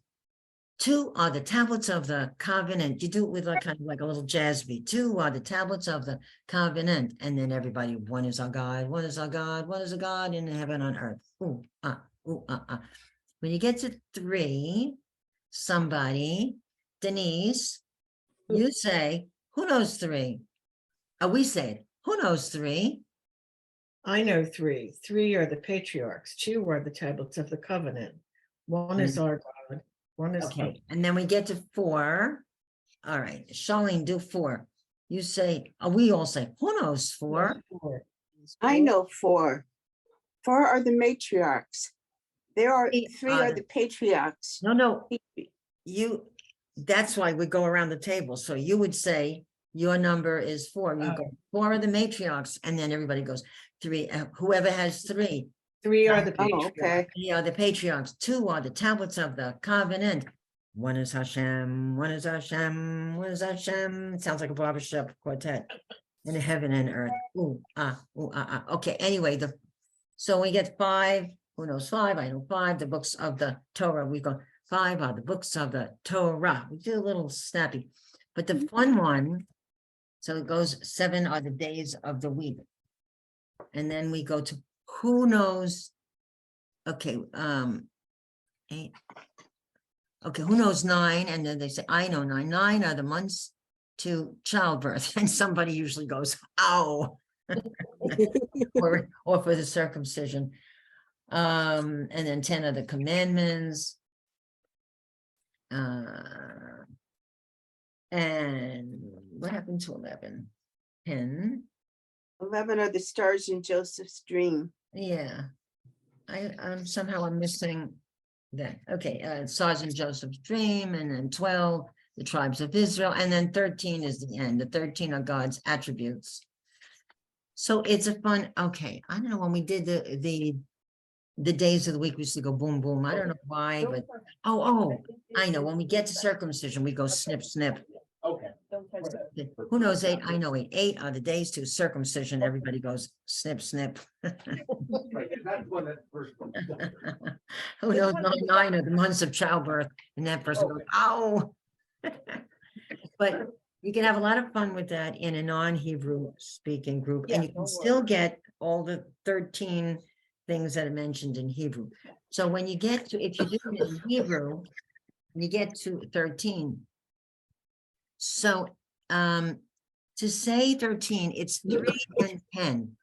2 are the tablets of the covenant. You do it with like kind of like a little jazz beat. 2 are the tablets of the covenant. And then everybody, one is our God, one is our God, one is a God in heaven on earth. Ooh, ah, ooh, ah, ah. When you get to 3, somebody, Denise, you say, who knows 3? We say it, who knows 3? I know 3. 3 are the patriarchs. 2 are the tablets of the covenant. 1 is our God. 1 is Okay, and then we get to 4. All right, Charlene, do 4. You say, we all say, who knows 4? 4. I know 4. 4 are the matriarchs. There are 3 are the patriarchs. No, that's why we go around the table. So you would say your number is 4. You go 4 are the matriarchs, and then everybody goes 3. Whoever has 3. 3 are the Oh, patriarchs. okay. 3 are the patriarchs. 2 are the tablets of the covenant. 1 is Hashem. 1 is Hashem. 1 is Hashem. Sounds like a barbershop quartet in heaven and earth. Ooh, ah, ooh, ah, ah. Okay. Anyway, so we get 5. Who knows 5? I know 5. The books of the Torah. We go 5 are the books of the Torah. We do a little snappy, but the fun one. So it goes 7 are the days of the week, and then we go to who knows. Okay, 8. Okay, who knows 9? And then they say, I know 9. 9 are the months to childbirth, and somebody usually goes, ow, or for the circumcision. And then 10 are the commandments. And what happened to 11? 10. 11 are the stars in Joseph's dream. Yeah. I'm somehow I'm missing that. Okay, stars in Joseph's dream, and then 12, the tribes of Israel, and then 13 is the end. The 13 are God's attributes. So it's a fun, okay. I don't know when we did the the days of the week we used to go boom, boom. I don't know why, but, oh, I know. When we get to circumcision, we go snip, snip. Okay. Who knows eight? I know eight. Eight are the days to circumcision. Everybody goes snip, snip. Right, and that's when that first one. Who knows? Nine are the months of childbirth, and that person goes, ow. But you can have a lot of fun with that in a non-Hebrew speaking group, and you can still get all the 13 things that are mentioned in Hebrew. So when you get to, if you do it in Hebrew, you get to 13. So to say 13, it's 3 and 10.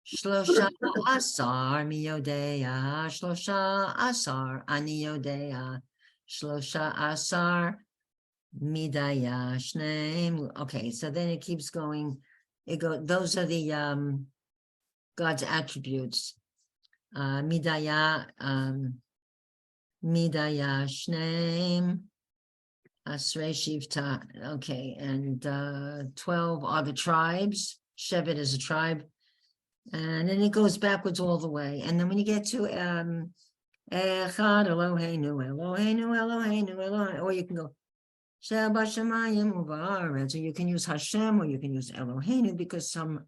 Shlosha asar mi yodea, shlosha asar ani yodea, shlosha asar midaya shneim. Okay, so then it keeps going. Those are the God's attributes. Midaya, midaya shneim. Asrei Shivta, okay, and 12 are the tribes. Shevet is a tribe, and then it goes backwards all the way. And then when you get to Echad Eloheinu, Eloheinu, Eloheinu, Eloheinu, or you can go Shel Bashamayim Uvaretz, or you can use Hashem, or you can use Eloheinu, because some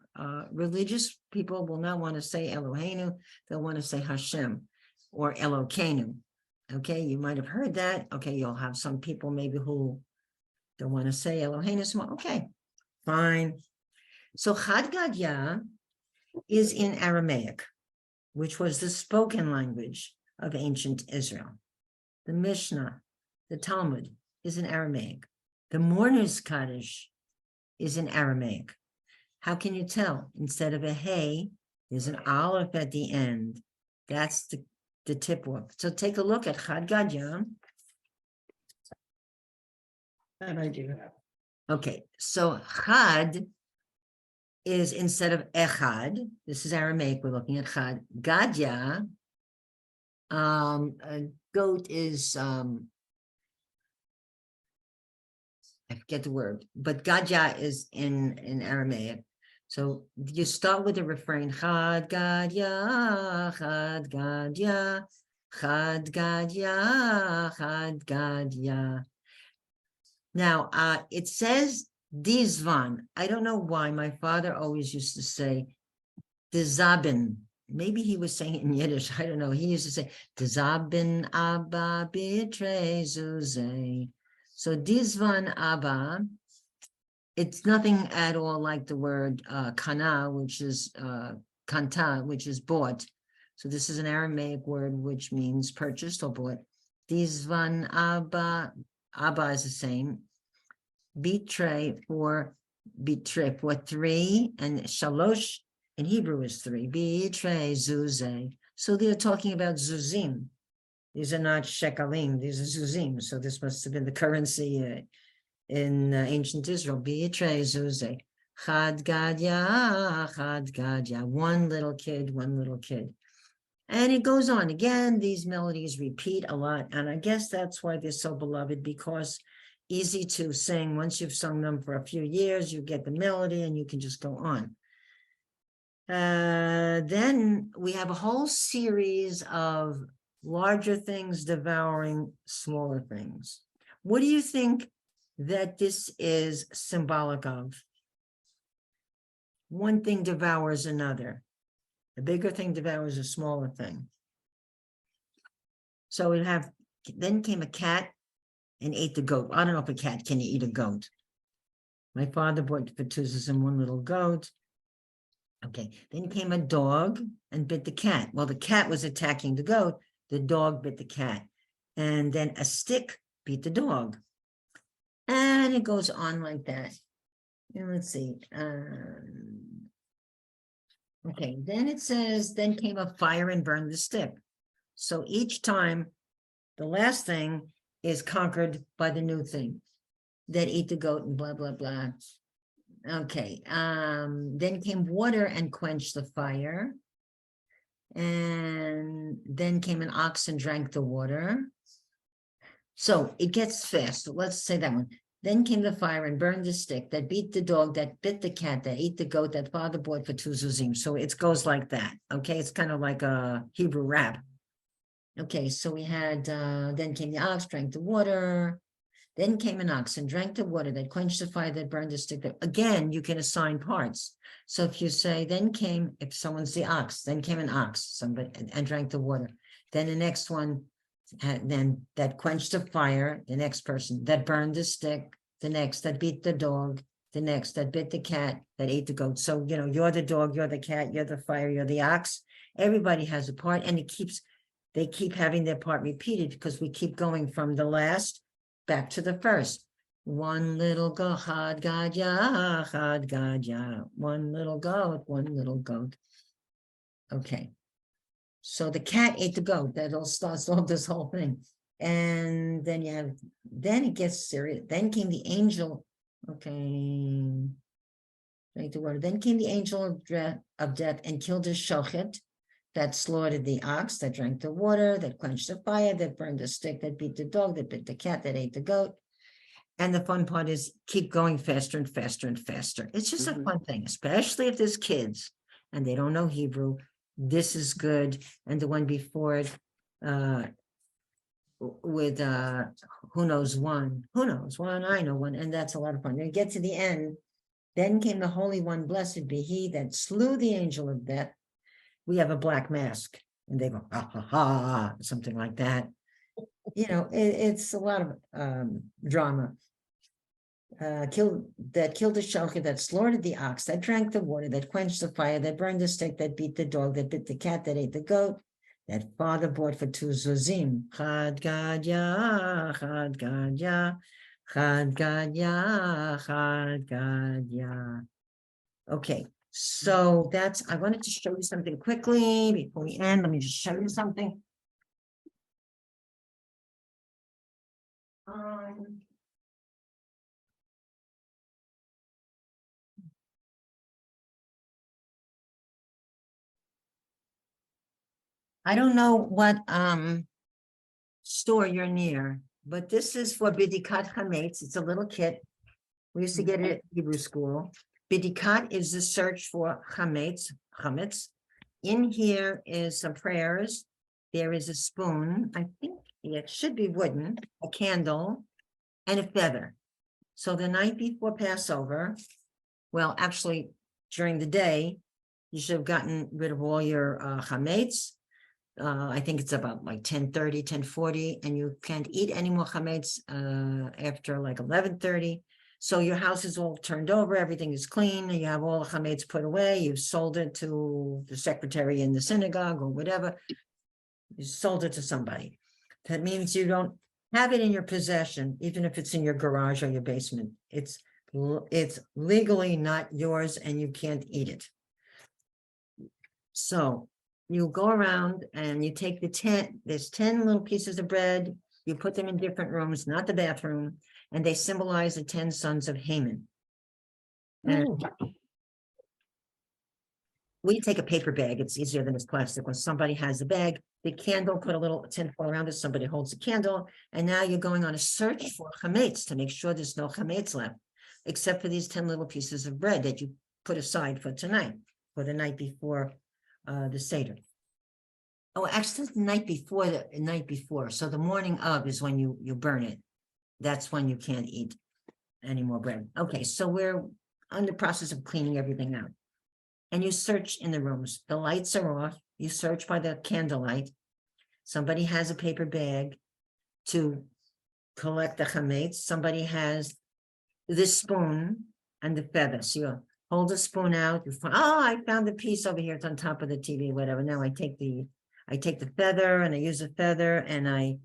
religious people will not want to say Eloheinu; they'll want to say Hashem or Elokeinu. Okay, you might have heard that. Okay, you'll have some people maybe who don't want to say Eloheinu. Okay, fine. So Chad Gadya is in Aramaic, which was the spoken language of ancient Israel. The Mishnah, the Talmud, is in Aramaic. The Mourner's Kaddish is in Aramaic. How can you tell? Instead of a hey, there's an aleph at the end. That's the tip off. So take a look at Chad Gadya. And I do. Okay, so Chad is instead of Echad. This is Aramaic. We're looking at Chad. Gadya, a goat is I forget the word, but Gadya is in Aramaic. So you start with the refrain, Chad Gadya, Chad Gadya, Chad Gadya, Chad Gadya. Now, it says Dizvan. I don't know why. My father always used to say Dizabin. Maybe he was saying it in Yiddish. I don't know. He used to say Dizabin Abba Bitre Zuze. So Dizvan Abba. It's nothing at all like the word kana, which is kanta, which is bought. So this is an Aramaic word which means purchased or bought. Dizvan Abba, Abba is the same. Bitre for 3, and shalosh in Hebrew is 3. Bitre zuze. So they're talking about zuzim. These are not shekalim, these are zuzim. So this must have been the currency in ancient Israel. Bitre zuze. Chad Gadya, Chad Gadya. One little kid, one little kid. And it goes on. Again, these melodies repeat a lot. And I guess that's why they're so beloved, because easy to sing. Once you've sung them for a few years, you get the melody and you can just go on. Then we have a whole series of larger things devouring smaller things. What do you think that this is symbolic of? One thing devours another. A bigger thing devours a smaller thing. So we have, then came a cat and ate the goat. I don't know if a cat can eat a goat. My father bought Fatuzas and one little goat. Okay, then came a dog and bit the cat. Well, the cat was attacking the goat. The dog bit the cat. And then a stick beat the dog. And it goes on like that. And let's see. Okay, then it says, then came a fire and burned the stick. So each time, the last thing is conquered by the new thing that eat the goat and blah, blah, blah. Okay, then came water and quenched the fire. And then came an ox and drank the water. So it gets fast. Let's say that one. Then came the fire and burned the stick that beat the dog, that bit the cat, that ate the goat, that father bought for 2 zuzim. So it goes like that. Okay, it's kind of like a Hebrew rap. Okay, so we had, then came the ox, drank the water. Then came an ox and drank the water that quenched the fire, that burned the stick. That, again, you can assign parts. So if you say, then came, if someone's the ox, then came an ox, somebody, and drank the water. Then the next one, then that quenched the fire, the next person, that burned the stick, the next that beat the dog, the next that bit the cat, that ate the goat. So, you know, you're the dog, you're the cat, you're the fire, you're the ox. Everybody has a part, and they keep having their part repeated because we keep going from the last back to the first. One little goat, had gadya, had gadya. One little goat, one little goat. Okay. So the cat ate the goat. That all starts off this whole thing. And then you have, then it gets serious. Then came the angel. Okay. Drink the water. Then came the angel of death and killed the shochet, that slaughtered the ox, that drank the water, that quenched the fire, that burned the stick, that beat the dog, that bit the cat, that ate the goat. And the fun part is keep going faster and faster and faster. It's just a fun thing, especially if there's kids and they don't know Hebrew. This is good. And the one before it, with who knows one, I know one, and that's a lot of fun. Then you get to the end. Then came the Holy One, blessed be he that slew the angel of death. We have a black mask, and they go, ha, ha, ha, something like that. You know, it's a lot of drama. Killed the shochet, that slaughtered the ox, that drank the water, that quenched the fire, that burned the stick, that beat the dog, that bit the cat, that ate the goat, that father bought for 2 zuzim. Chad gadya, chad gadya, chad gadya, chad gadya. Okay. So I wanted to show you something quickly before we end. Let me just show you something. I don't know what store you're near, but this is for Bidikat Chametz. It's a little kit. We used to get it at Hebrew school. Bidikat is the search for chametz. In here is some prayers. There is a spoon. I think it should be wooden, a candle, and a feather. So the night before Passover, well, actually, during the day, you should have gotten rid of all your chametz. I think it's about like 10:30, 10:40, and you can't eat any more chametz after like 11:30. So your house is all turned over, everything is clean, and you have all the chametz put away, you've sold it to the secretary in the synagogue or whatever. You sold it to somebody. That means you don't have it in your possession, even if it's in your garage or your basement. It's legally not yours and you can't eat it. So you go around and you take there's 10 little pieces of bread, you put them in different rooms, not the bathroom, and they symbolize the 10 sons of Haman. And we take a paper bag, it's easier than this plastic. When somebody has a bag, the candle, put a little tinfoil around it, somebody holds the candle, and now you're going on a search for chametz to make sure there's no chametz left, except for these 10 little pieces of bread that you put aside for tonight, for the night before the Seder. Oh, actually, the night before. So the morning of is when you burn it. That's when you can't eat any more bread. Okay, so we're on the process of cleaning everything out. And you search in the rooms. The lights are off. You search by the candlelight. Somebody has a paper bag to collect the chametz. Somebody has the spoon and the feather. So you hold the spoon out. You find, oh, I found the piece over here. It's on top of the TV, whatever. Now I take the feather and I use the feather and I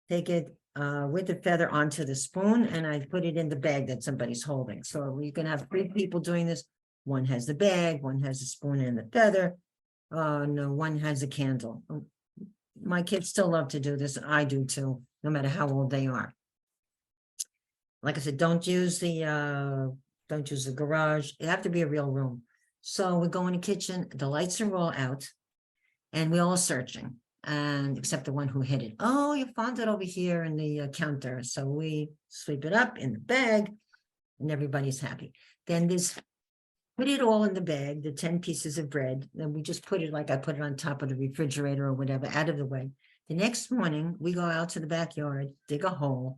take it with the feather onto the spoon and I put it in the bag that somebody's holding. So you can have 3 people doing this. One has the bag, one has the spoon and the feather. No, one has a candle. My kids still love to do this. I do too, no matter how old they are. Like I said, don't use the garage. It have to be a real room. So we go in the kitchen, the lights are all out and we're all searching. and except the one who hid it. Oh, you found it over here in the counter. So we sweep it up in the bag and everybody's happy. Then put it all in the bag, the 10 pieces of bread. Then we just put it like I put it on top of the refrigerator or whatever, out of the way. The next morning, we go out to the backyard, dig a hole.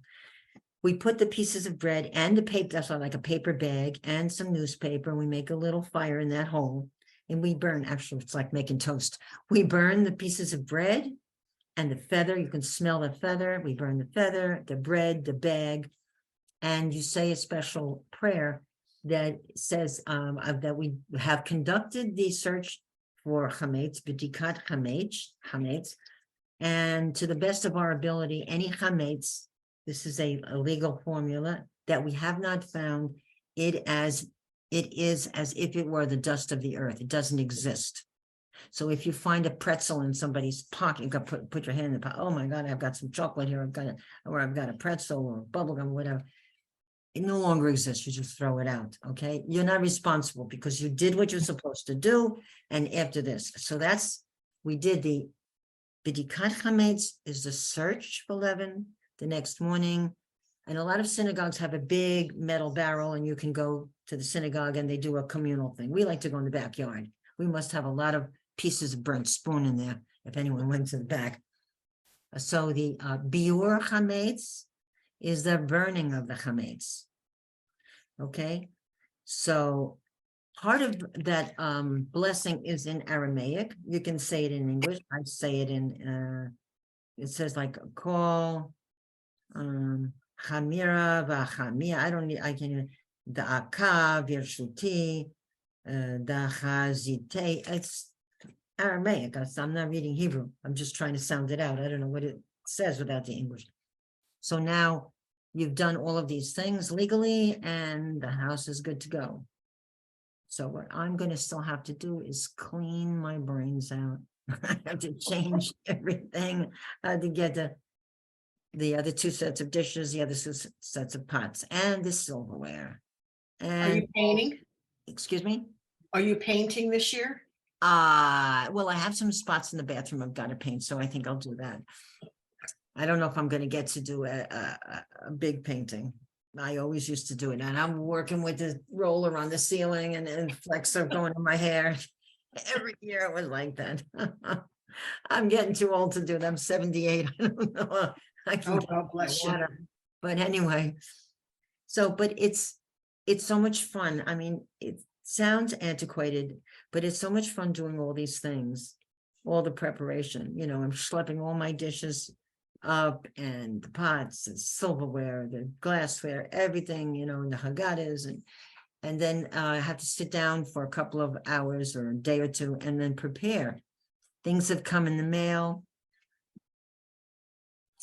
We put the pieces of bread and the paper, that's like a paper bag and some newspaper. And we make a little fire in that hole and we burn. Actually, it's like making toast. We burn the pieces of bread and the feather. You can smell the feather. We burn the feather, the bread, the bag. And you say a special prayer that says that we have conducted the search for chametz, b'dikat chametz, and to the best of our ability, any chametz, this is a legal formula, that we have not found, it is as if it were the dust of the earth. It doesn't exist. So if you find a pretzel in somebody's pocket, you got put your hand in the pocket. Oh my God, I've got some chocolate here. I've got a pretzel or bubble gum, whatever. It no longer exists. You just throw it out. Okay. You're not responsible because you did what you're supposed to do. And after this, so we did the B'dikat chametz is the search for leaven the next morning. And a lot of synagogues have a big metal barrel and you can go to the synagogue and they do a communal thing. We like to go in the backyard. We must have a lot of pieces of burnt spoon in there if anyone went to the back. So the biur chametz is the burning of the chametz. Okay, so part of that blessing is in Aramaic. You can say it in English. I say it in, it says like call, chamira v'chamia. I can, da'aka v'rshuti, da'chazite. It's Aramaic. I'm not reading Hebrew. I'm just trying to sound it out. I don't know what it says without the English. So now you've done all of these things legally and the house is good to go. So what I'm going to still have to do is clean my brains out. I have to change everything to get the other two sets of dishes, the other two sets of pots, and the silverware. Are And you painting? excuse me? Are you painting this year? Well, I have some spots in the bathroom I've got to paint, so I think I'll do that. I don't know if I'm going to get to do a big painting. I always used to do it, and I'm working with the roller on the ceiling and flecks are going in my hair. Every year it was like that. I'm getting too old to do it. I'm 78. I don't know. I can Oh, get God bless you. water. But anyway, but it's so much fun. I mean, it sounds antiquated, but it's so much fun doing all these things, all the preparation. You know, I'm schlepping all my dishes up and the pots and silverware, the glassware, everything, you know, and the haggadahs, and then I have to sit down for a couple of hours or a day or two and then prepare. Things have come in the mail,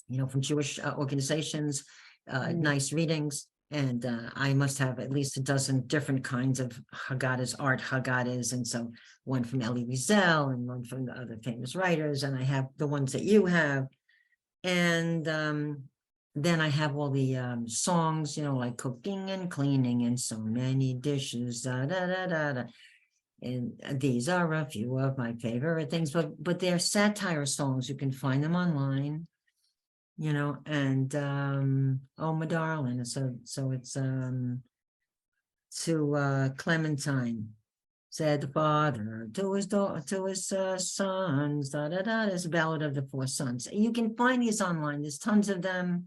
you know, from Jewish organizations, nice readings, and I must have at least a dozen different kinds of haggadahs, art haggadahs, and so one from Elie Wiesel and one from the other famous writers, and I have the ones that you have. And then I have all the songs, you know, like cooking and cleaning and so many dishes, da, da, da, da, da. And these are a few of my favorite things, but they're satire songs. You can find them online, you know, and oh, my darling. So it's to Clementine. Said the father to his daughter, to his sons, da da da. There's a ballad of the four sons. You can find these online. There's tons of them.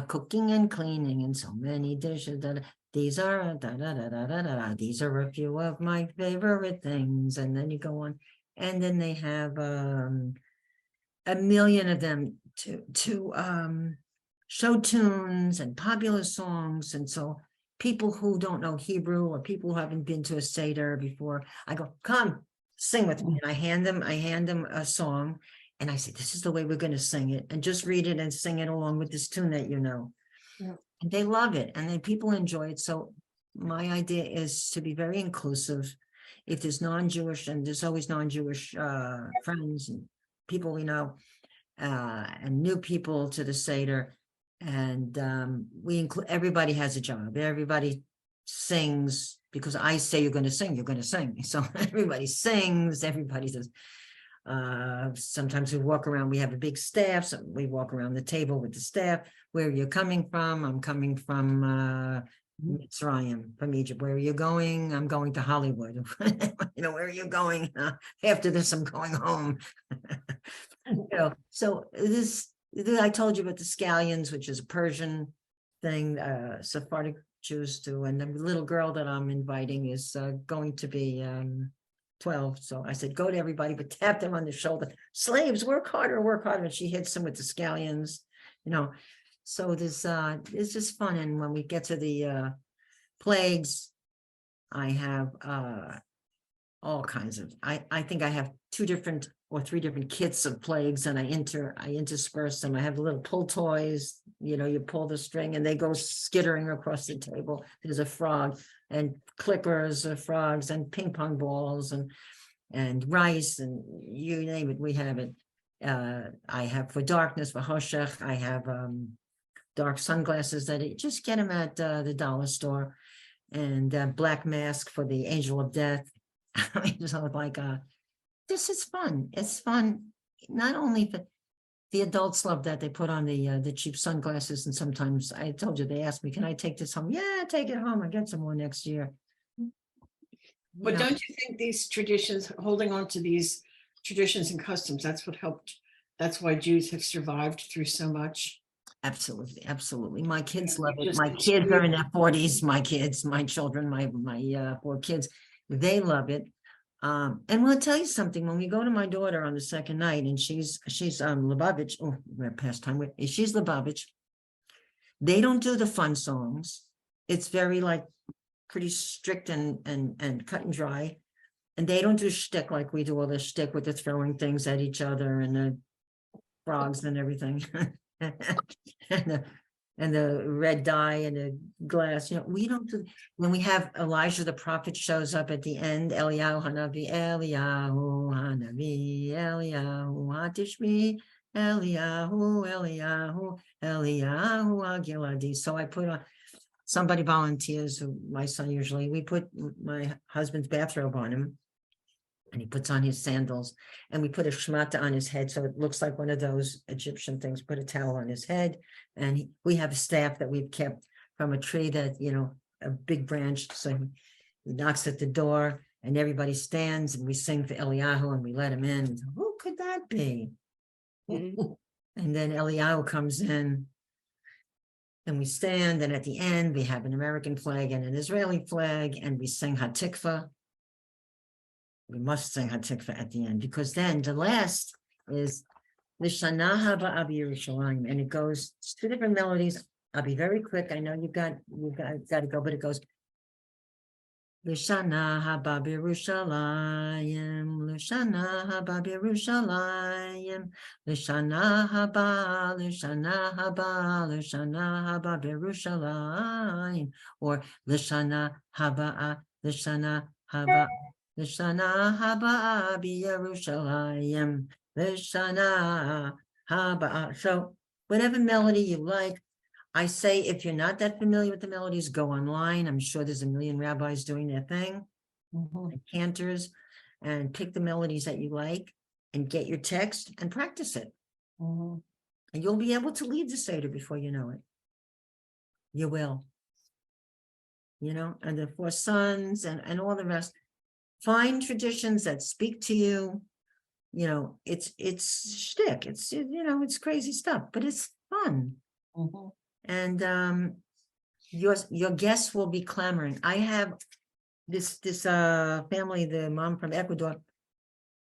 Cooking and cleaning and so many dishes. Da, da. These are da da da da da da. These are a few of my favorite things. And then you go on, and then they have a million of them to show tunes and popular songs, and so. People who don't know Hebrew or people who haven't been to a Seder before, I go, come, sing with me. And I hand them a song and I say, this is the way we're going to sing it. And just read it and sing it along with this tune that you know. Yeah. And they love it and then people enjoy it. So my idea is to be very inclusive. If there's non-Jewish, and there's always non-Jewish friends and people we know, and new people to the Seder. And we include, everybody has a job. Everybody sings because I say you're going to sing, you're going to sing. So everybody sings, everybody does Sometimes we walk around, we have a big staff, so we walk around the table with the staff. Where you're coming from? I'm coming from Mitzrayim, from Egypt. Where are you going? I'm going to Hollywood. Where are you going? After this, I'm going home. So I told you about the scallions, which is a Persian thing, Sephardic Jews do, and the little girl that I'm inviting is going to be 12. So I said, go to everybody, but tap them on the shoulder. Slaves, work harder, work harder. And she hits them with the scallions, So this it's just fun. And when we get to the plagues, I have all kinds of, I think I have 2 different or 3 different kits of plagues, and I intersperse them. I have little pull toys, you pull the string and they go skittering across the table. There's a frog and clippers of frogs and ping pong balls and rice and you name it, we have it. I have for darkness, for Hoshech, I have dark sunglasses that just get them at the dollar store, and black mask for the angel of death. This is fun. It's fun. Not only for the adults love that they put on the cheap sunglasses, and sometimes I told you they ask me, "Can I take this home?" Yeah, take it home. I get some more next year. But don't you think these traditions, holding on to these traditions and customs, that's what helped? That's why Jews have survived through so much. Absolutely, absolutely. My kids love it. Just My kids are in their 40s. My kids, my children, my 4 kids, they love it. And we'll tell you something, when we go to my daughter on the second night, and she's Lubavitch, we're past time, she's Lubavitch. They don't do the fun songs. It's very pretty strict and cut and dry. And they don't do shtick like we do, all the shtick with the throwing things at each other and the frogs and everything. and the red dye and the glass, we don't do. When we have Elijah the prophet shows up at the end, Eliyahu Hanavi, Eliyahu Hanavi, Eliyahu Hatishmi, Eliyahu Agiladi. So I put on, somebody volunteers, who my son usually, we put my husband's bathrobe on him, and he puts on his sandals, and we put a shmata on his head, so it looks like one of those Egyptian things. Put a towel on his head, and we have a staff that we've kept from a tree that, a big branch. So he knocks at the door, and everybody stands, and we sing for Eliyahu, and we let him in. Who could that be? Mhm. And then Eliyahu comes in, and we stand, and at the end, we have an American flag and an Israeli flag, and we sing Hatikva. We must sing Hatikva at the end, because then the last is Lishana Haba Yerushalayim, and it goes 2 different melodies. I'll be very quick. I know you've got to go, but it goes Lishana Haba Yerushalayim, Lishana Haba Yerushalayim, Lishana Haba, Lishana Haba, Lishana Haba Yerushalayim, or Lishana Haba, Lishana Haba. Lishana haba b'Yerushalayim, Lishana haba. So whatever melody you like, I say, if you're not that familiar with the melodies, go online. I'm sure there's a million rabbis doing their thing, and cantors, and pick the melodies that you like, and get your text and practice it. And you'll be able to lead the Seder before you know it. You will. And the 4 sons and all the rest. Find traditions that speak to you. It's shtick. It's it's crazy stuff, but it's fun. And your guests will be clamoring. I have this family, the mom from Ecuador.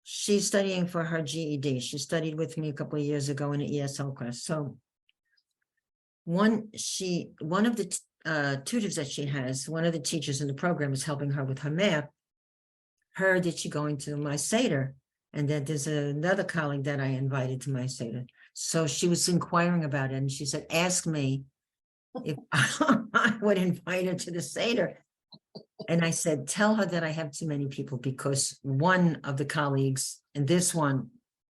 She's studying for her GED. She studied with me a couple of years ago in an ESL class. So one of the tutors that she has, one of the teachers in the program is helping her with her math. Heard that she's going to my Seder, and that there's another colleague that I invited to my Seder. So she was inquiring about it, and she said, ask me if I would invite her to the Seder. And I said, tell her that I have too many people, because one of the colleagues and this one,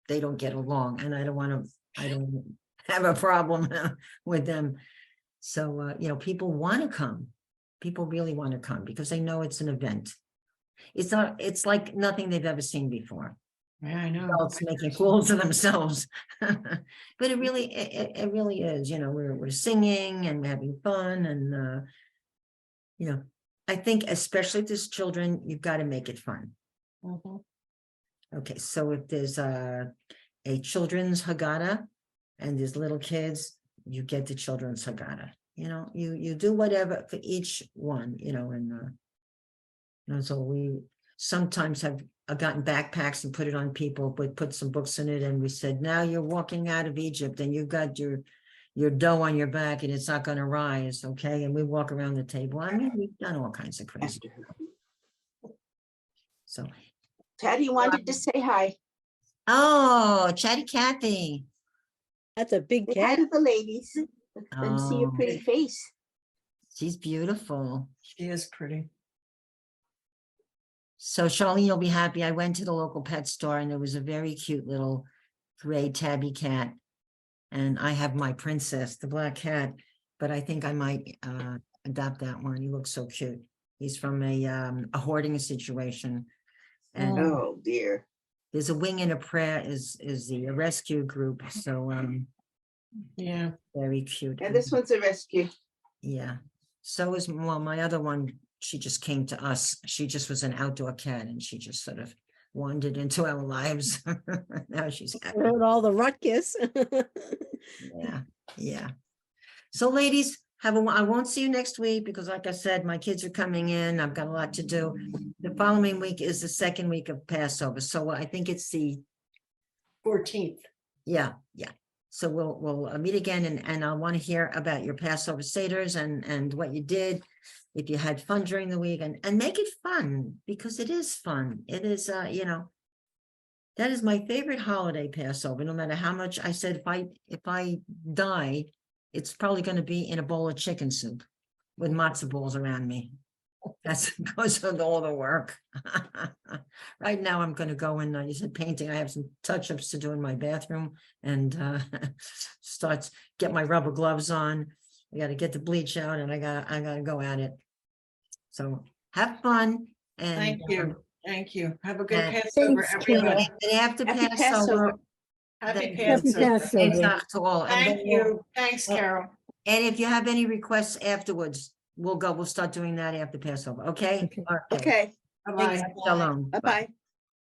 they don't get along, and I don't have a problem with them. So, people want to come. People really want to come because they know it's an event. It's like nothing they've ever seen before. Yeah, I know. adults making fools of themselves. But it really, it really is, you know, we're singing and we're having fun and, you know, I think especially if there's children, you've got to make it fun. Mhm. Okay, so if there's a children's Haggadah and there's little kids, you get the children's Haggadah. You know, you do whatever for each one, you know, and you know, so we sometimes have gotten backpacks and put it on people, but put some books in it, and we said, now you're walking out of Egypt and you've got your dough on your back and it's not going to rise, okay? And we walk around the table. I mean, we've done all kinds of crazy. So, Patty wanted to say hi. oh, Chatty Cathy. That's a big Say hi cat. to the ladies. Let them see your Oh. pretty face. She's beautiful. She is pretty. So Charlene, you'll be happy. I went to the local pet store and there was a very cute little gray tabby cat. And I have my Princess, the black cat, but I think I might adopt that one. He looks so cute. He's from a hoarding situation. And Oh, dear. there's a Wing and a Prayer is the rescue group. So Yeah. very cute. And this one's a rescue. Yeah. So is, well, my other one, she just came to us. She just was an outdoor cat and she just sort of wandered into our lives. Now she's happy. Heard all the ruckus. Yeah, yeah. So ladies, I won't see you next week because like I said, my kids are coming in. I've got a lot to do. The following week is the second week of Passover. So I think it's the, 14th. yeah. So we'll meet again and I want to hear about your Passover Seders and what you did, if you had fun during the week and make it fun because it is fun. It is, you know, that is my favorite holiday, Passover, no matter how much I said, if I die, it's probably going to be in a bowl of chicken soup with matzo balls around me. That's goes with all the work. Right now, I'm going to go and you said painting. I have some touch-ups to do in my bathroom and get my rubber gloves on. I got to get the bleach out and I gotta go at it. So have fun and Thank you. Thank you. Have a good and- Passover, Thanks, everybody. and after Happy Passover, Happy then- Happy Passover. Passover. to all. And Thank then you. Thanks, Carol. and if you have any requests afterwards, we'll start doing that after Passover, okay? Okay. Okay, Bye-bye. Thanks, Shalom. bye-bye.